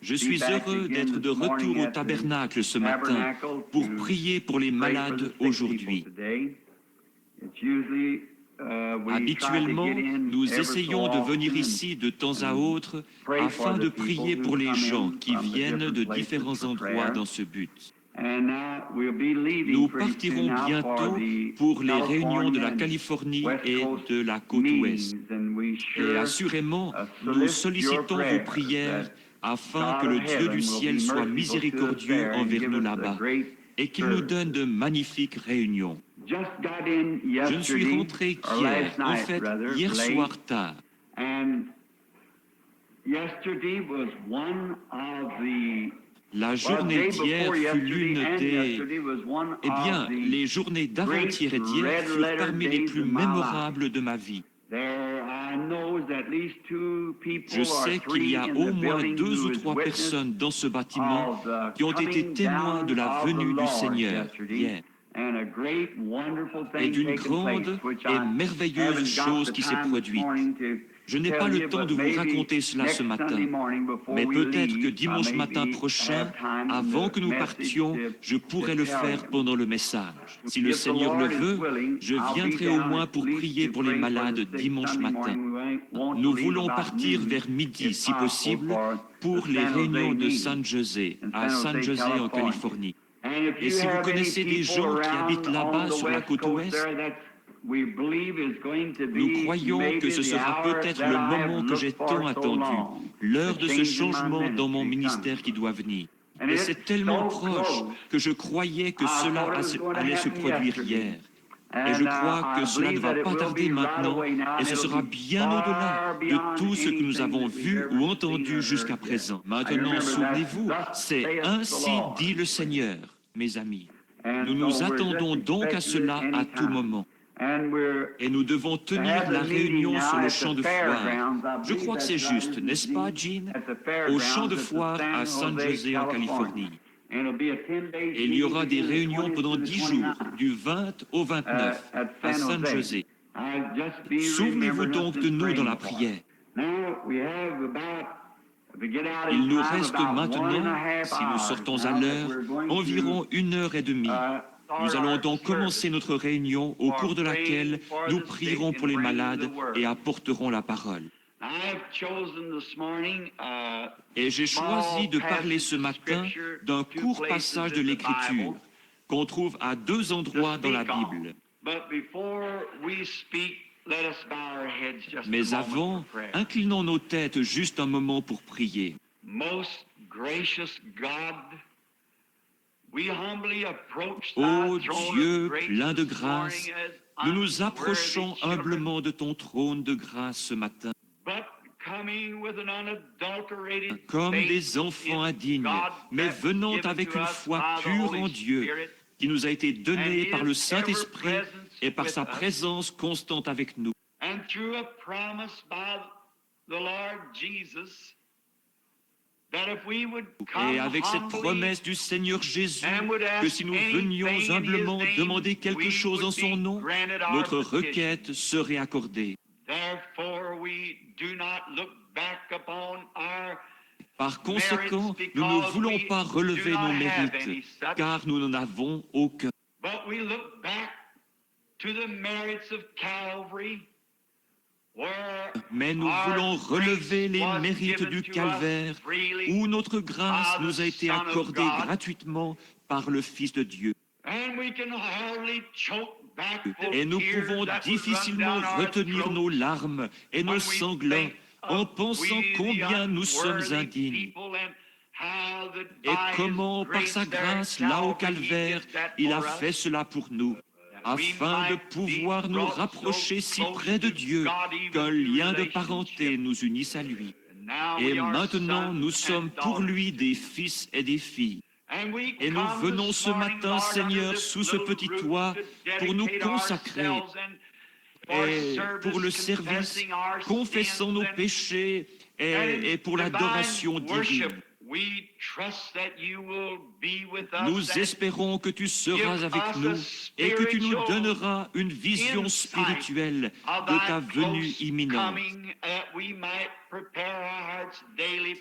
Je suis heureux d'être de retour au tabernacle ce matin pour prier pour les malades aujourd'hui. Habituellement, nous essayons de venir ici de temps à autre afin de prier pour les gens qui viennent de différents endroits dans ce but. Nous partirons bientôt pour les réunions de la Californie et de la côte ouest. Et assurément, nous sollicitons vos prières afin que le Dieu du ciel soit miséricordieux envers nous là-bas et qu'il nous donne de magnifiques réunions. Je ne suis rentré qu'hier, en fait, hier soir tard. La journée d'hier fut l'une des... Eh bien, les journées d'avant-hier et d'hier furent parmi les plus mémorables de ma vie. Je sais qu'il y a au moins 2 ou 3 personnes dans ce bâtiment qui ont été témoins de la venue du Seigneur hier. Et d'une grande et merveilleuse chose qui s'est produite. Je n'ai pas le temps de vous raconter cela ce matin, mais peut-être que dimanche matin prochain, avant que nous partions, je pourrai le faire pendant le message. Si le Seigneur le veut, je viendrai au moins pour prier pour les malades dimanche matin. Nous voulons partir vers midi, si possible, pour les réunions de San José, à San José en Californie. Et si vous connaissez des gens qui habitent là-bas sur la côte ouest, nous croyons que ce sera peut-être le moment que j'ai tant attendu, l'heure de ce changement dans mon ministère qui doit venir. Et c'est tellement proche que je croyais que cela allait se produire hier. Et je crois que cela ne va pas tarder maintenant, et ce sera bien au-delà de tout ce que nous avons vu ou entendu jusqu'à présent. Maintenant, souvenez-vous, c'est ainsi dit le Seigneur, mes amis. Nous nous attendons donc à cela à tout moment. Et nous devons tenir la réunion sur le champ de foire. Je crois que c'est juste, n'est-ce pas, Jean? Au champ de foire à San José en Californie. Et il y aura des réunions pendant 10 jours, du 20 au 29, à San José. Souvenez-vous donc de nous dans la prière. Il nous reste maintenant, si nous sortons à l'heure, environ 1h30. Nous allons donc commencer notre réunion au cours de laquelle nous prierons pour les malades et apporterons la parole. Et j'ai choisi de parler ce matin d'un court passage de l'Écriture qu'on trouve à 2 endroits dans la Bible. Mais avant, inclinons nos têtes juste un moment pour prier. Ô Dieu plein de grâce, nous nous approchons humblement de ton trône de grâce ce matin. Comme des enfants indignes, mais venant avec une foi pure en Dieu, qui nous a été donnée par le Saint-Esprit et par sa présence constante avec nous. Et avec cette promesse du Seigneur Jésus, que si nous venions humblement demander quelque chose en son nom, notre requête serait accordée. Par conséquent, nous ne voulons pas relever nos mérites, car nous n'en avons aucun. Mais nous voulons relever les mérites du calvaire, où notre grâce nous a été accordée gratuitement par le Fils de Dieu. Et nous pouvons difficilement retenir nos larmes et nos sanglants en pensant combien nous sommes indignes. Et comment, par sa grâce, là au calvaire, il a fait cela pour nous, afin de pouvoir nous rapprocher si près de Dieu qu'un lien de parenté nous unisse à lui. Et maintenant, nous sommes pour lui des fils et des filles. Et nous venons ce matin, Seigneur, sous ce petit toit, pour nous consacrer et pour le service, confessant nos péchés et pour l'adoration divine. Nous espérons que tu seras avec nous et que tu nous donneras une vision spirituelle de ta venue imminente,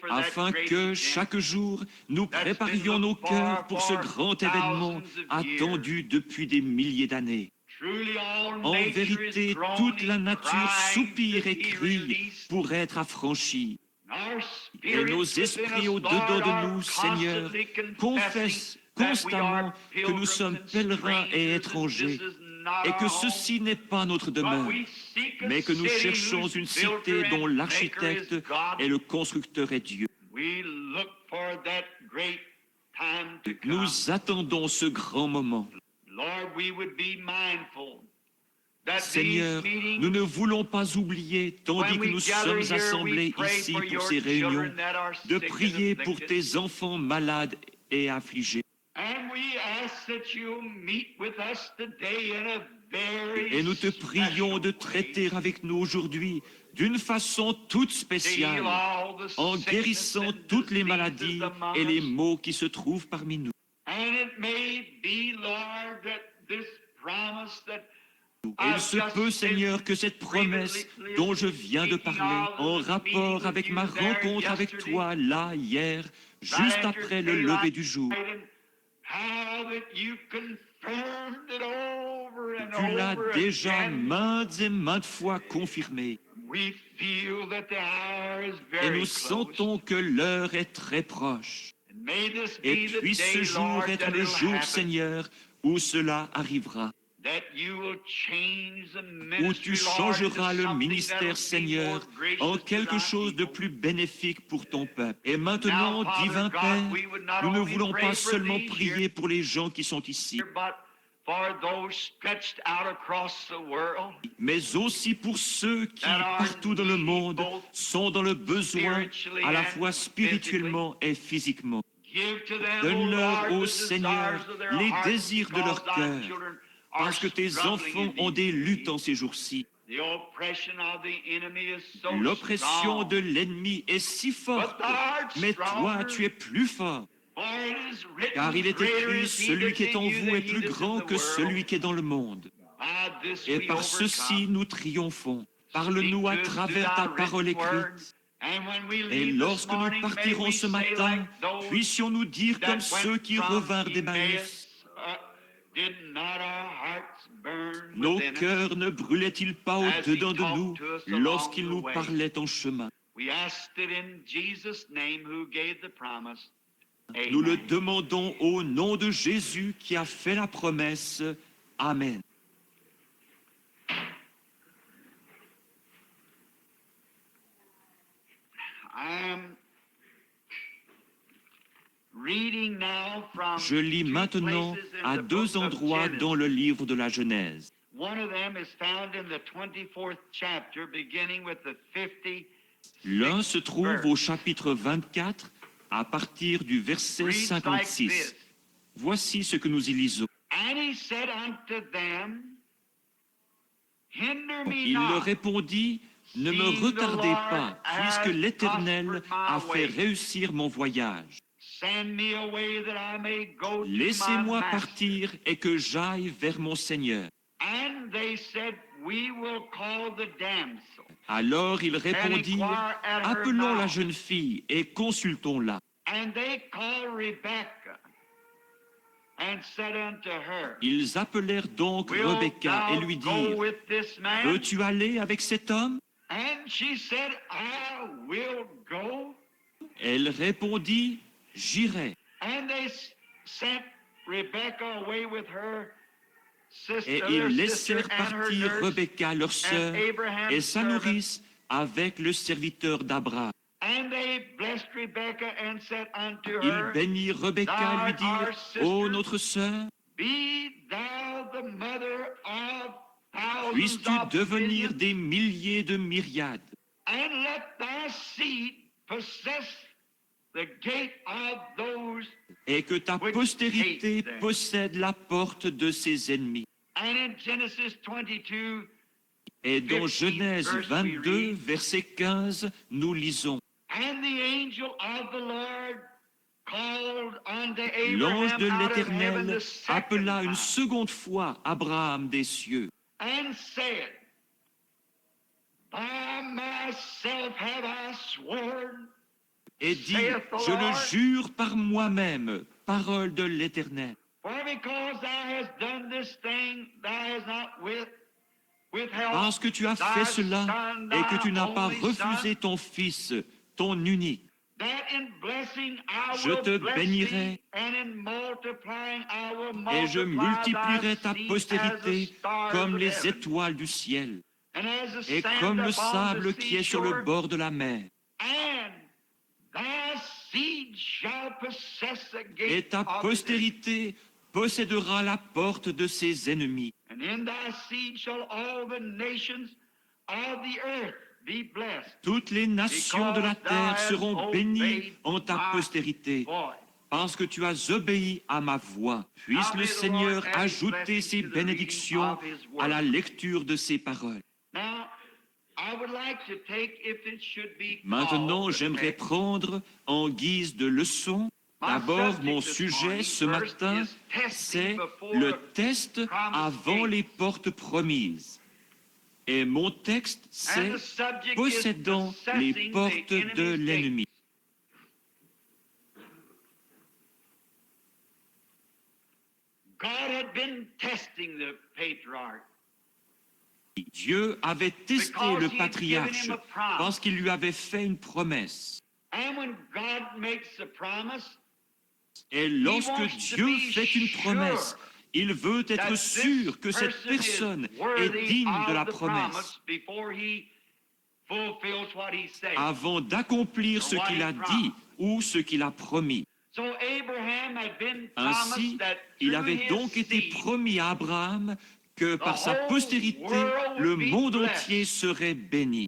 afin que chaque jour nous préparions nos cœurs pour ce grand événement attendu depuis des milliers d'années. En vérité, toute la nature soupire et crie pour être affranchie. Et nos esprits au-dedans de nous, Seigneur, confessent constamment que nous sommes pèlerins et étrangers, et que ceci n'est pas notre demeure, mais que nous cherchons une cité dont l'architecte et le constructeur est Dieu. Nous attendons ce grand moment. Seigneur, nous ne voulons pas oublier, tandis que nous sommes assemblés ici pour ces réunions, de prier pour tes enfants malades et affligés. Et nous te prions de traiter avec nous aujourd'hui d'une façon toute spéciale, en guérissant toutes les maladies et les maux qui se trouvent parmi nous. Il se peut, Seigneur, que cette promesse dont je viens de parler, en rapport avec ma rencontre avec toi, là, hier, juste après le lever du jour, tu l'as déjà maintes et maintes fois confirmé. Et nous sentons que l'heure est très proche. Et puisse ce jour être le jour, Seigneur, où cela arrivera. Où tu changeras le ministère, Seigneur, en quelque chose de plus bénéfique pour ton peuple. Et maintenant, divin Père, nous ne voulons pas seulement prier pour les gens qui sont ici, mais aussi pour ceux qui, partout dans le monde, sont dans le besoin, à la fois spirituellement et physiquement. Donne-leur, ô Seigneur, les désirs de leur cœur, parce que tes enfants ont des luttes en ces jours-ci. L'oppression de l'ennemi est si forte, mais toi, tu es plus fort. Car il est écrit, celui qui est en vous est plus grand que celui qui est dans le monde. Et par ceci, nous triomphons. Parle-nous à travers ta parole écrite. Et lorsque nous partirons ce matin, puissions-nous dire comme ceux qui revinrent d'Emmaüs, nos cœurs ne brûlaient-ils pas au-dedans de nous lorsqu'il nous parlait en chemin? Nous le demandons au nom de Jésus qui a fait la promesse. Amen. Je lis maintenant à deux endroits dans le livre de la Genèse. L'un se trouve au chapitre 24, à partir du verset 56. Voici ce que nous y lisons. Il leur répondit, « Ne me retardez pas, puisque l'Éternel a fait réussir mon voyage. Laissez-moi partir et que j'aille vers mon Seigneur. » Alors ils répondirent, « Appelons la jeune fille et consultons-la. » Ils appelèrent donc Rebecca et lui dirent, « Veux-tu aller avec cet homme? » Elle répondit, « J'irai. » Et ils laissèrent partir Rebecca, leur sœur, et sa nourrice avec le serviteur d'Abraham. Ils bénirent Rebecca et lui dirent, « Ô notre sœur, puisses-tu devenir des milliers de myriades, et que ta postérité possède la porte de ses ennemis. » Et dans Genèse 22, verset 15, nous lisons, L'ange de l'Éternel appela une seconde fois Abraham des cieux et dit, je le jure par moi-même, parole de l'Éternel. Parce que tu as fait cela et que tu n'as pas refusé ton fils, ton unique, je te bénirai et je multiplierai ta postérité comme les étoiles du ciel et comme le sable qui est sur le bord de la mer. Et ta postérité possédera la porte de ses ennemis. Toutes les nations de la terre seront bénies en ta postérité, parce que tu as obéi à ma voix. Puisse le Seigneur ajouter ses bénédictions à la lecture de ses paroles. Maintenant, j'aimerais prendre en guise de leçon. D'abord, mon sujet ce matin, c'est le test avant les portes promises. Et mon texte, c'est possédant les portes de l'ennemi. Dieu avait testé le patriarche parce qu'il lui avait fait une promesse. Et lorsque Dieu fait une promesse, il veut être sûr que cette personne est digne de la promesse avant d'accomplir ce qu'il a dit ou ce qu'il a promis. Ainsi, il avait donc été promis à Abraham que par sa postérité, le monde entier serait béni.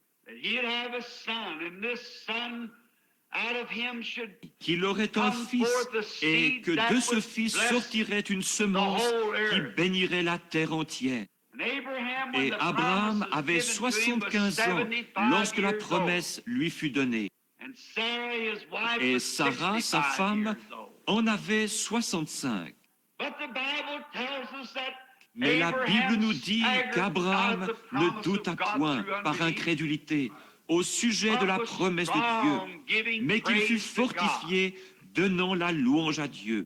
Qu'il aurait un fils et que de ce fils sortirait une semence qui bénirait la terre entière. Et Abraham avait 75 ans lorsque la promesse lui fut donnée. Et Sarah, sa femme, en avait 65. Mais la Bible nous dit qu'Abraham ne douta point par incrédulité au sujet de la promesse de Dieu, mais qu'il fut fortifié, donnant la louange à Dieu.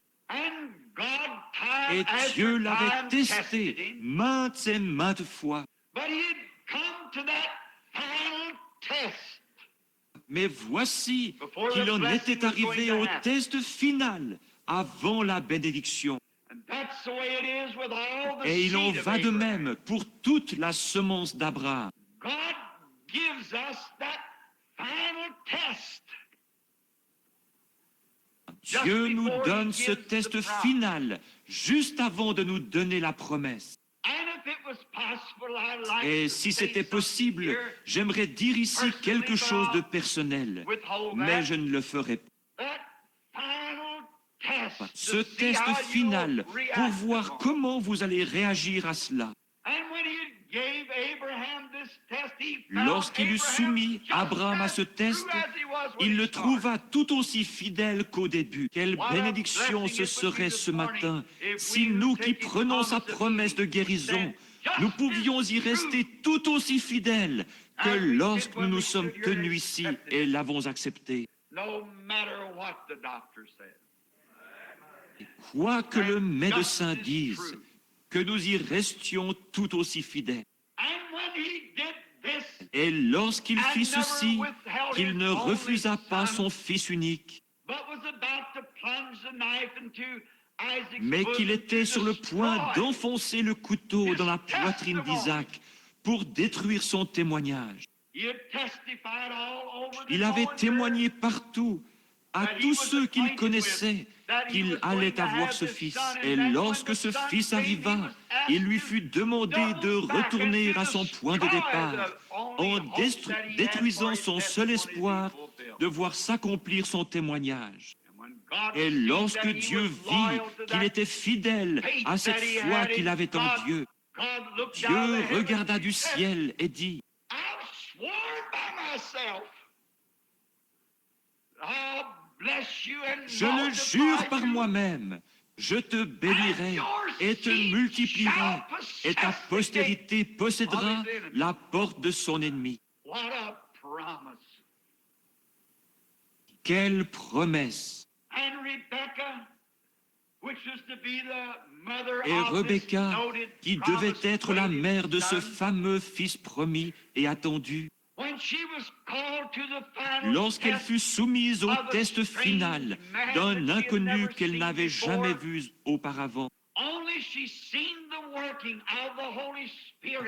Et Dieu l'avait testé maintes et maintes fois. Mais voici qu'il en était arrivé au test final avant la bénédiction. Et il en va de même pour toute la semence d'Abraham. Dieu nous donne ce test final juste avant de nous donner la promesse. Et si c'était possible, j'aimerais dire ici quelque chose de personnel, mais je ne le ferai pas. Ce test final pour voir comment vous allez réagir à cela. Lorsqu'il eut soumis Abraham à ce test, il le trouva tout aussi fidèle qu'au début. Quelle bénédiction ce serait ce matin si nous qui prenons sa promesse de guérison, nous pouvions y rester tout aussi fidèles que lorsque nous nous sommes tenus ici et l'avons accepté. Quoi que le médecin dise, que nous y restions tout aussi fidèles. Et lorsqu'il fit ceci, qu'il ne refusa pas son fils unique, mais qu'il était sur le point d'enfoncer le couteau dans la poitrine d'Isaac pour détruire son témoignage. Il avait témoigné partout, à tous ceux qu'il connaissait, qu'il allait avoir ce fils. Et lorsque ce fils arriva, il lui fut demandé de retourner à son point de départ, en détruisant son seul espoir de voir s'accomplir son témoignage. Et lorsque Dieu vit qu'il était fidèle à cette foi qu'il avait en Dieu, Dieu regarda du ciel et dit, Je le jure par moi-même, je te bénirai et te multiplierai, et ta postérité possédera la porte de son ennemi. Quelle promesse! Et Rebecca, qui devait être la mère de ce fameux fils promis et attendu, lorsqu'elle fut soumise au test final d'un inconnu qu'elle n'avait jamais vu auparavant,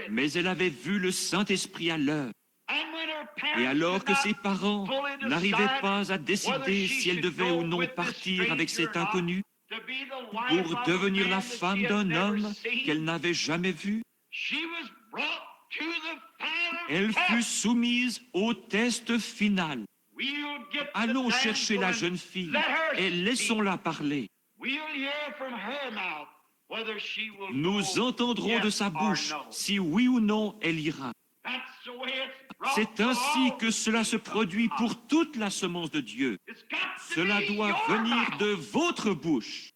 mais elle avait vu le Saint-Esprit à l'œuvre. Et alors que ses parents n'arrivaient pas à décider si elle devait ou non partir avec cet inconnu pour devenir la femme d'un homme qu'elle n'avait jamais vu, elle fut soumise au test final. Allons chercher la jeune fille et laissons-la parler. Nous entendrons de sa bouche si oui ou non elle ira. C'est ainsi que cela se produit pour toute la semence de Dieu. Cela doit venir de votre bouche.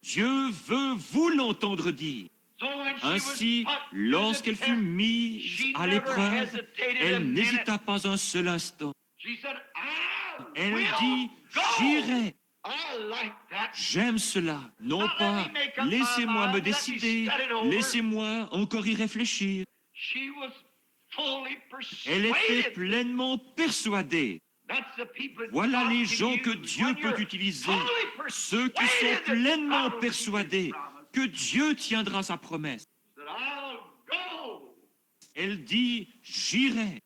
Dieu veut vous l'entendre dire. Ainsi, lorsqu'elle fut mise à l'épreuve, elle n'hésita pas un seul instant. Elle dit, j'irai. J'aime cela. Non pas, laissez-moi me décider, laissez-moi encore y réfléchir. Elle était pleinement persuadée. Voilà les gens que Dieu peut utiliser, ceux qui sont pleinement persuadés que Dieu tiendra sa promesse. Elle dit, j'irai.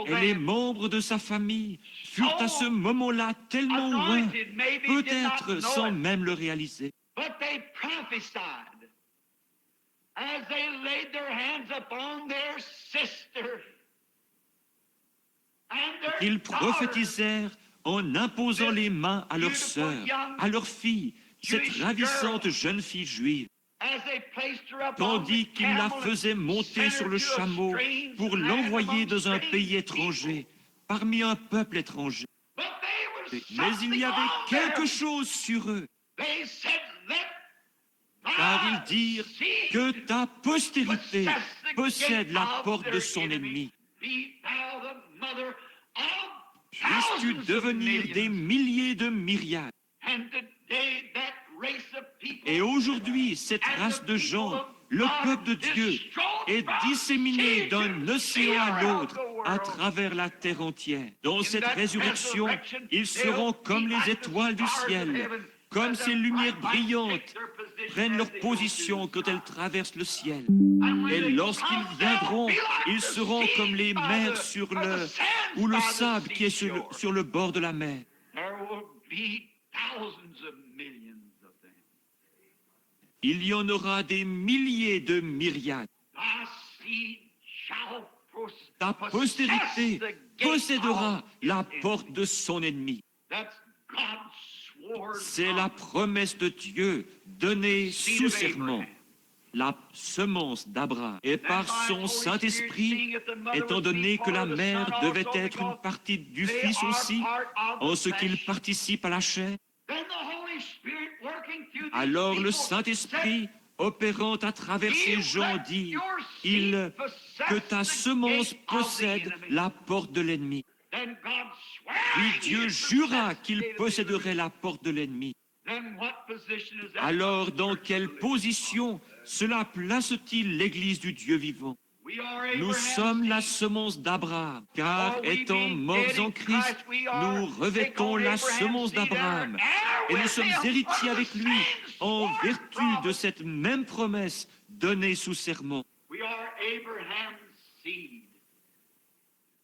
Et les membres de sa famille furent à ce moment-là tellement loin, peut-être sans même le réaliser. Ils prophétisèrent en imposant les mains à leur sœur, à leur fille, cette ravissante jeune fille juive, tandis qu'ils la faisaient monter sur le chameau pour l'envoyer dans un pays étranger, parmi un peuple étranger. Mais il y avait quelque chose sur eux, car ils dirent que ta postérité possède la porte de son ennemi. Puisses-tu devenir des milliers de myriades. Et aujourd'hui, cette race de gens, le peuple de Dieu, est disséminée d'un océan à l'autre à travers la terre entière. Dans cette résurrection, ils seront comme les étoiles du ciel, comme ces lumières brillantes prennent leur position quand elles traversent le ciel. Et lorsqu'ils viendront, ils seront comme les mers ou le sable qui est sur le bord de la mer. Il y en aura des milliers de myriades. Ta postérité possédera la porte de son ennemi. C'est la promesse de Dieu donnée sous serment, la semence d'Abraham. Et par son Saint-Esprit, étant donné que la mère devait être une partie du Fils aussi, en ce qu'il participe à la chair, alors le Saint-Esprit, opérant à travers ces gens, dit que ta semence possède la porte de l'ennemi. Puis Dieu jura qu'il posséderait la porte de l'ennemi. Alors, dans quelle position cela place-t-il l'Église du Dieu vivant? Nous sommes la semence d'Abraham, car étant morts en Christ, nous revêtons la semence d'Abraham, et nous sommes héritiers avec lui en vertu de cette même promesse donnée sous serment.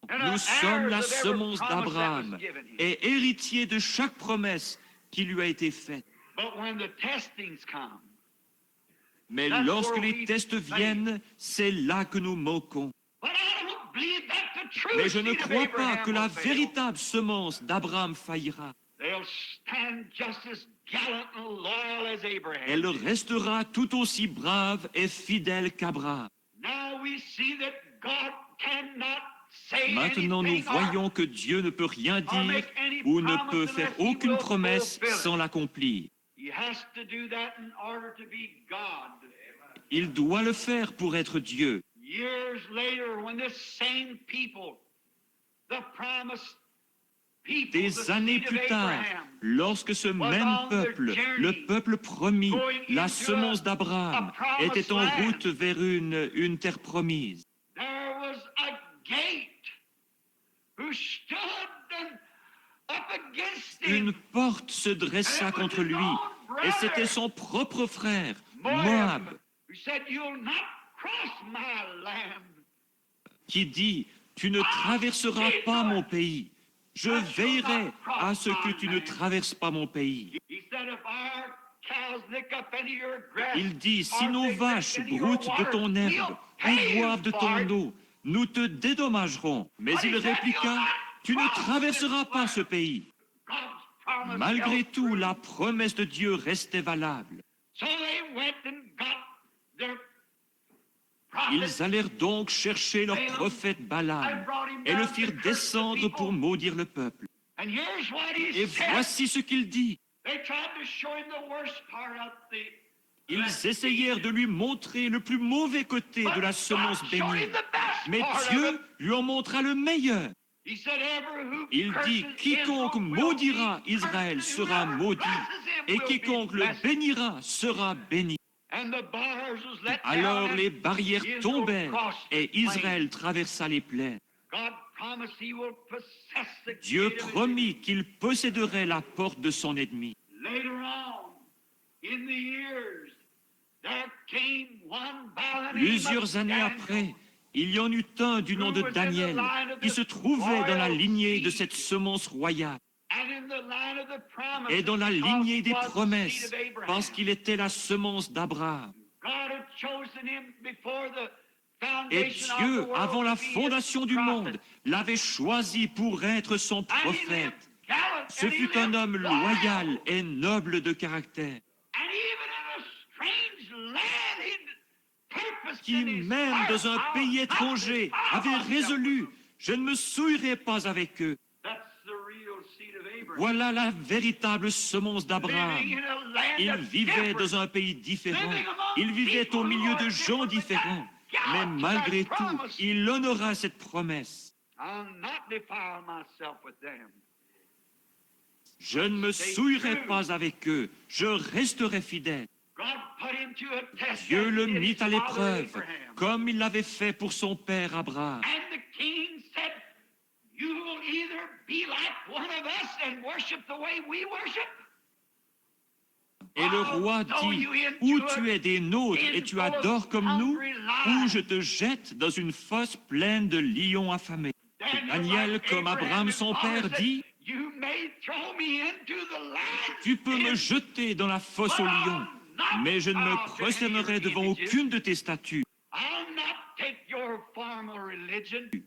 Nous sommes la semence d'Abraham et héritiers de chaque promesse qui lui a été faite. Mais lorsque les tests viennent, c'est là que nous manquons. Mais je ne crois pas que la véritable semence d'Abraham faillira. Elle restera tout aussi brave et fidèle qu'Abraham. Maintenant, nous voyons que Dieu ne peut rien dire ou ne peut faire aucune promesse sans l'accomplir. Il doit le faire pour être Dieu. Des années plus tard, lorsque ce même peuple, le peuple promis, la semence d'Abraham, était en route vers une terre promise, une porte se dressa contre lui, et c'était son propre frère, Moab, qui dit, « Tu ne traverseras pas mon pays. Je veillerai à ce que tu ne traverses pas mon pays. » Il dit, « Si nos vaches broutent de ton herbe ou boivent de ton eau, nous te dédommagerons. » Mais il répliqua, « Tu ne traverseras pas ce pays. » Malgré tout, la promesse de Dieu restait valable. Ils allèrent donc chercher leur prophète Balaam et le firent descendre pour maudire le peuple. Et voici ce qu'il dit. Ils essayèrent de lui montrer le plus mauvais côté de la semence bénie. Mais Dieu lui en montra le meilleur. Il dit, « Quiconque maudira Israël sera maudit, et quiconque le bénira sera béni. » Alors les barrières tombèrent, et Israël traversa les plaines. Dieu promit qu'il posséderait la porte de son ennemi. Plusieurs années après, il y en eut un du nom de Daniel qui se trouvait dans la lignée de cette semence royale et dans la lignée des promesses, parce qu'il était la semence d'Abraham. Et Dieu, avant la fondation du monde, l'avait choisi pour être son prophète. Ce fut un homme loyal et noble de caractère, qui, même dans un pays étranger, avait résolu, « Je ne me souillerai pas avec eux. » Voilà la véritable semence d'Abraham. Il vivait dans un pays différent. Il vivait au milieu de gens différents. Mais malgré tout, il honora cette promesse. Je ne me souillerai pas avec eux. Je resterai fidèle. Dieu le mit à l'épreuve, comme il l'avait fait pour son père Abraham. Et le roi dit, « Ou tu es des nôtres et tu adores comme nous, ou je te jette dans une fosse pleine de lions affamés. » Daniel, comme Abraham son père, dit, « Tu peux me jeter dans la fosse aux lions, mais je ne me prosternerai devant aucune de tes statues.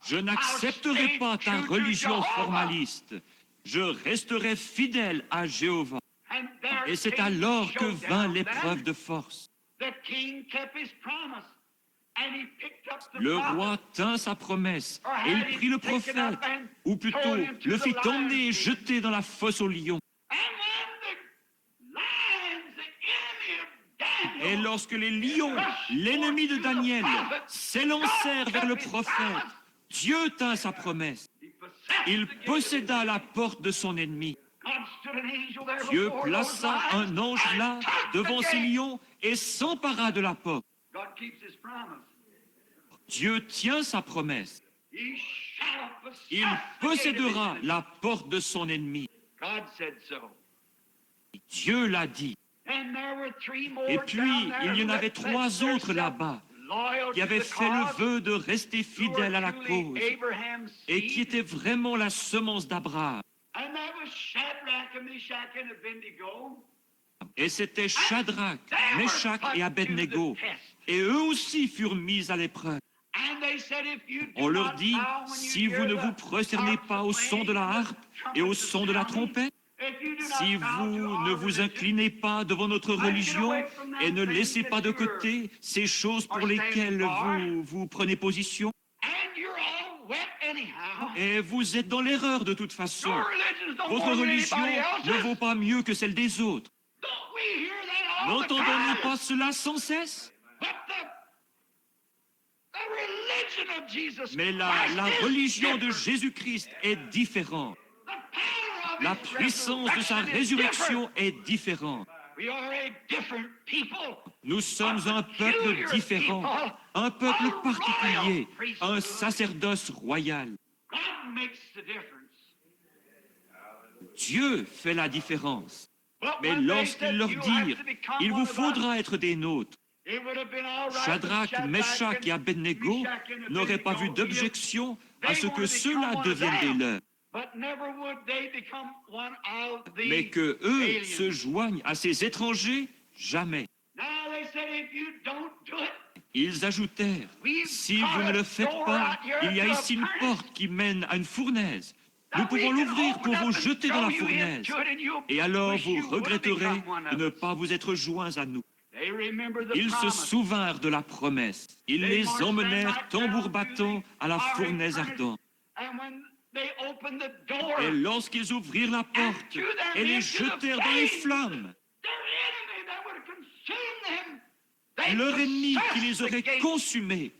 Je n'accepterai pas ta religion formaliste. Je resterai fidèle à Jéhovah. » Et c'est alors que vint l'épreuve de force. Le roi tint sa promesse et il prit le prophète, ou plutôt le fit emmener et jeter dans la fosse aux lions. Et lorsque les lions, l'ennemi de Daniel, s'élancèrent vers le prophète, Dieu tint sa promesse. Il posséda la porte de son ennemi. Dieu plaça un ange là, devant ces lions, et s'empara de la porte. Dieu tient sa promesse. Il possédera la porte de son ennemi. Dieu l'a dit. Et puis, il y en avait 3 autres là-bas qui avaient fait le vœu de rester fidèles à la cause et qui étaient vraiment la semence d'Abraham. Et c'était Shadrach, Meshach et Abednego. Et eux aussi furent mis à l'épreuve. On leur dit, si vous ne vous prosternez pas au son de la harpe et au son de la trompette, si vous ne vous inclinez pas devant notre religion et ne laissez pas de côté ces choses pour lesquelles vous prenez position, Et vous êtes dans l'erreur de toute façon. Votre religion ne vaut pas mieux que celle des autres. N'entendons-nous pas cela sans cesse? Mais la religion de Jésus-Christ est différente. La puissance de sa résurrection est différente. Nous sommes un peuple différent, un peuple particulier, un sacerdoce royal. Dieu fait la différence. Mais lorsqu'ils leur dirent, « Il vous faudra être des nôtres », Shadrach, Meshach et Abednego n'auraient pas vu d'objection à ce que ceux-là deviennent des leurs. Mais que eux se joignent à ces étrangers, jamais. Ils ajoutèrent, si vous ne le faites pas, il y a ici une porte qui mène à une fournaise. Nous pouvons l'ouvrir pour vous jeter dans la fournaise. Et alors vous regretterez de ne pas vous être joints à nous. Ils se souvinrent de la promesse. Ils les emmenèrent tambour battant à la fournaise ardente. Et lorsqu'ils ouvrirent la porte et les jetèrent dans les flammes, leur ennemi qui les aurait consumés,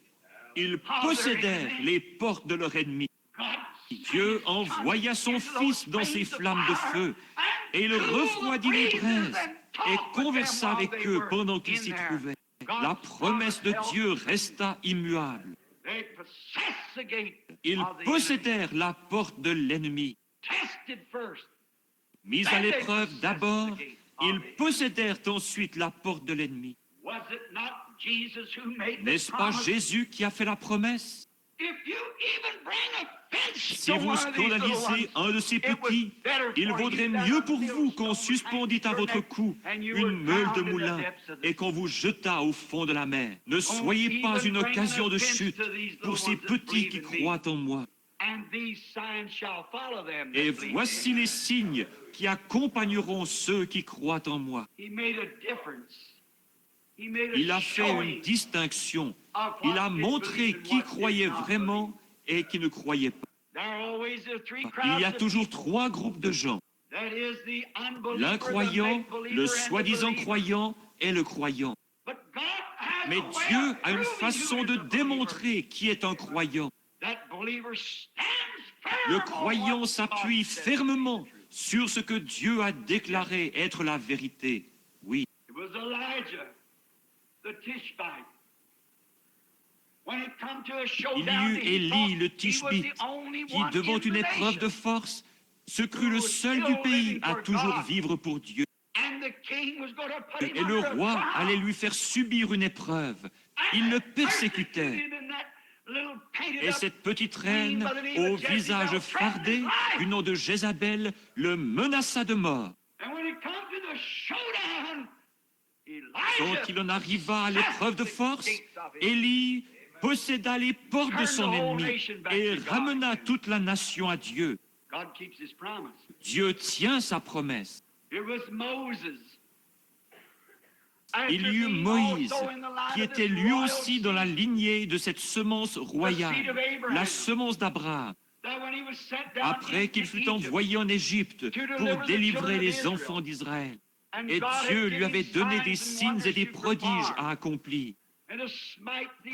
ils possédèrent les portes de leur ennemi. Dieu envoya son Fils dans ces flammes de feu, et il refroidit les braises et conversa avec eux pendant qu'ils s'y trouvaient. La promesse de Dieu resta immuable. Ils possédèrent la porte de l'ennemi. Mis à l'épreuve d'abord, ils possédèrent ensuite la porte de l'ennemi. N'est-ce pas Jésus qui a fait la promesse? Si vous scandalisez un de ces petits, il vaudrait mieux pour vous qu'on suspendît à votre cou une meule de moulin et qu'on vous jetât au fond de la mer. Ne soyez pas une occasion de chute pour ces petits qui croient en moi. Et voici les signes qui accompagneront ceux qui croient en moi. Il a fait une distinction. Il a montré qui croyait vraiment et qui ne croyait pas. Il y a toujours trois groupes de gens. L'incroyant, le soi-disant croyant et le croyant. Mais Dieu a une façon de démontrer qui est un croyant. Le croyant s'appuie fermement sur ce que Dieu a déclaré être la vérité. Oui. Il y eut Élie le Tishbite, qui, devant une épreuve de force, se crut le seul du pays à toujours vivre pour Dieu. Et le roi allait lui faire subir une épreuve. Il le persécutait. Et cette petite reine, au visage fardé, du nom de Jézabel, le menaça de mort. Quand il en arriva à l'épreuve de force, Élie posséda les portes de son ennemi et ramena toute la nation à Dieu. Dieu tient sa promesse. Il y eut Moïse, qui était lui aussi dans la lignée de cette semence royale, la semence d'Abraham. Après qu'il fut envoyé en Égypte pour délivrer les enfants d'Israël. Et Dieu lui avait donné des signes et des prodiges à accomplir,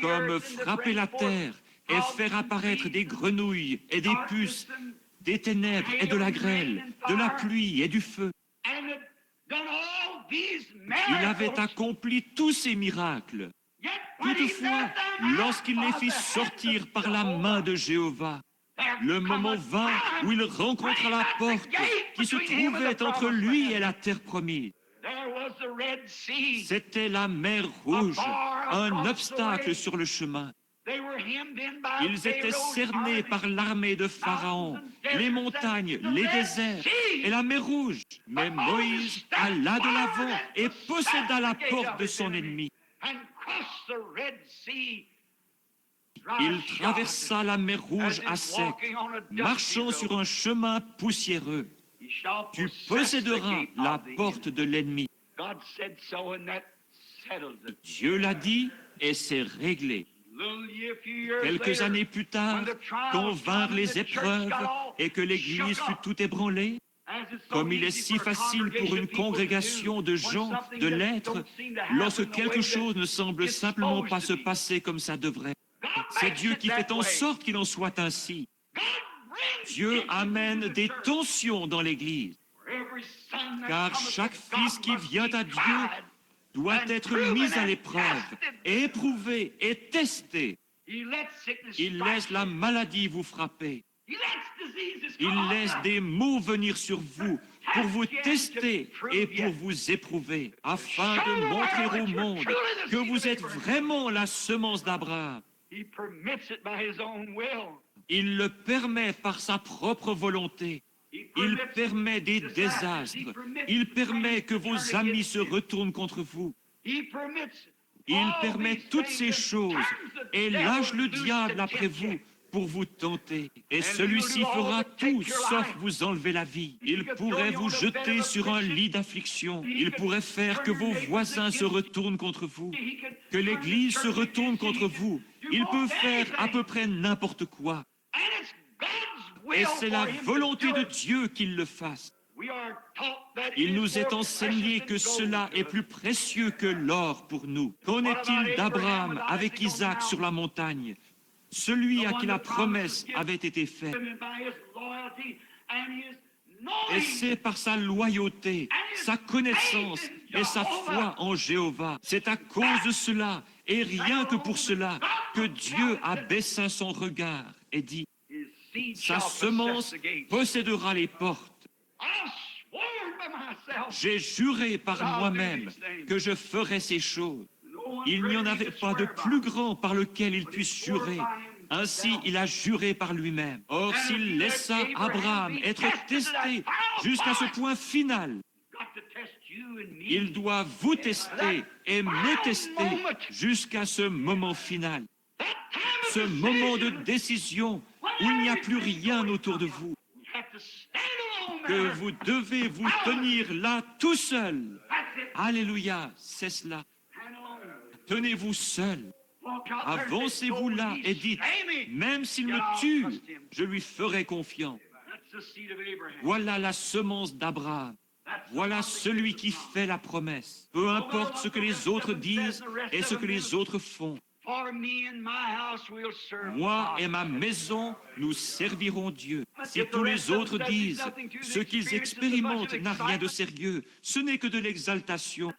comme frapper la terre et faire apparaître des grenouilles et des puces, des ténèbres et de la grêle, de la pluie et du feu. Il avait accompli tous ces miracles. Toutefois, lorsqu'il les fit sortir par la main de Jéhovah, le moment vint où il rencontra la porte qui se trouvait entre lui et la terre promise. C'était la mer Rouge, un obstacle sur le chemin. Ils étaient cernés par l'armée de Pharaon, les montagnes, les déserts et la mer Rouge. Mais Moïse alla de l'avant et posséda la porte de son ennemi. Il traversa la mer Rouge à sec, marchant sur un chemin poussiéreux. Tu posséderas la porte de l'ennemi. Dieu l'a dit et c'est réglé. Quelques années plus tard, quand vinrent les épreuves et que l'Église fut tout ébranlée, comme il est si facile pour une congrégation de gens de l'être, lorsque quelque chose ne semble simplement pas se passer comme ça devrait. C'est Dieu qui fait en sorte qu'il en soit ainsi. Dieu amène des tensions dans l'Église, car chaque fils qui vient à Dieu doit être mis à l'épreuve, éprouvé et testé. Il laisse la maladie vous frapper. Il laisse des maux venir sur vous pour vous tester et pour vous éprouver, afin de montrer au monde que vous êtes vraiment la semence d'Abraham. Il le permet par sa propre volonté. Il permet des désastres. Il permet que vos amis se retournent contre vous. Il permet toutes ces choses et lâche le diable après vous pour vous tenter. Et celui-ci fera tout sauf vous enlever la vie. Il pourrait vous jeter sur un lit d'affliction. Il pourrait faire que vos voisins se retournent contre vous, que l'Église se retourne contre vous. Il peut faire à peu près n'importe quoi. Et c'est la volonté de Dieu qu'il le fasse. Il nous est enseigné que cela est plus précieux que l'or pour nous. Qu'en est-il d'Abraham avec Isaac sur la montagne, celui à qui la promesse avait été faite? Et c'est par sa loyauté, sa connaissance et sa foi en Jéhovah. C'est à cause de cela, et rien que pour cela, que Dieu abaissa son regard et dit: sa semence possédera les portes. J'ai juré par moi-même que je ferais ces choses. Il n'y en avait pas de plus grand par lequel il puisse jurer. Ainsi, il a juré par lui-même. Or, s'il laissa Abraham être testé jusqu'à ce point final, il doit vous tester et me tester jusqu'à ce moment final. Ce moment de décision où il n'y a plus rien autour de vous, que vous devez vous tenir là tout seul. Alléluia, c'est cela. Tenez-vous seul. Avancez-vous là et dites: même s'il me tue, je lui ferai confiance. Voilà la semence d'Abraham. Voilà celui qui fait la promesse. Peu importe ce que les autres disent et ce que les autres font. Moi et ma maison, nous servirons Dieu. Si tous les autres disent ce qu'ils expérimentent n'a rien de sérieux, ce n'est que de l'exaltation.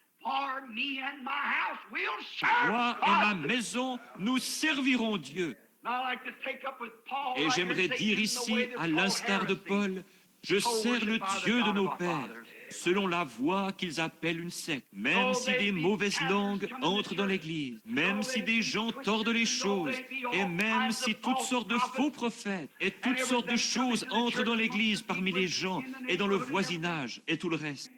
Moi et ma maison, nous servirons Dieu. Et j'aimerais dire ici, à l'instar de Paul, je sers le Dieu de nos pères, selon la voie qu'ils appellent une secte. Même si des mauvaises langues entrent dans l'Église, même si des gens tordent les choses, et même si toutes sortes de faux prophètes et toutes sortes de choses entrent dans l'Église parmi les gens et dans le voisinage et tout le reste.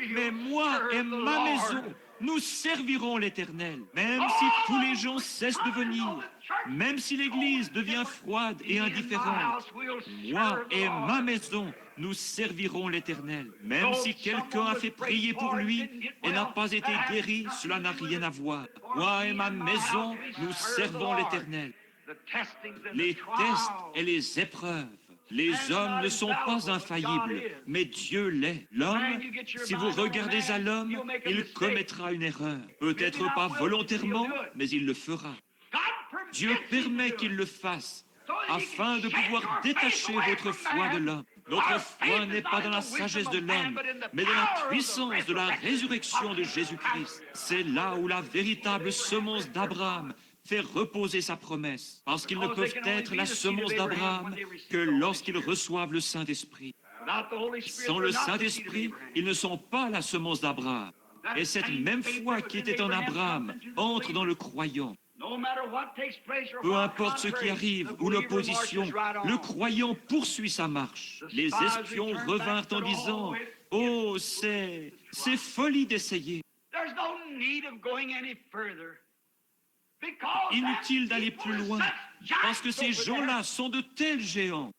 Mais moi et ma maison, nous servirons l'Éternel. Même si tous les gens cessent de venir, même si l'Église devient froide et indifférente, moi et ma maison, nous servirons l'Éternel. Même si quelqu'un a fait prier pour lui et n'a pas été guéri, cela n'a rien à voir. Moi et ma maison, nous servons l'Éternel. Les tests et les épreuves. Les hommes ne sont pas infaillibles, mais Dieu l'est. L'homme, si vous regardez à l'homme, il commettra une erreur. Peut-être pas volontairement, mais il le fera. Dieu permet qu'il le fasse, afin de pouvoir détacher votre foi de l'homme. Notre foi n'est pas dans la sagesse de l'homme, mais dans la puissance de la résurrection de Jésus-Christ. C'est là où la véritable semence d'Abraham fait reposer sa promesse, parce qu'ils ne peuvent être la semence d'Abraham que lorsqu'ils reçoivent le Saint-Esprit. Sans le Saint-Esprit, ils ne sont pas la semence d'Abraham. Et cette même foi qui était en Abraham entre dans le croyant. Peu importe ce qui arrive ou l'opposition, le croyant poursuit sa marche. Les espions revinrent en disant: « Oh, c'est folie d'essayer. Inutile d'aller plus loin, parce que ces gens-là sont de tels géants.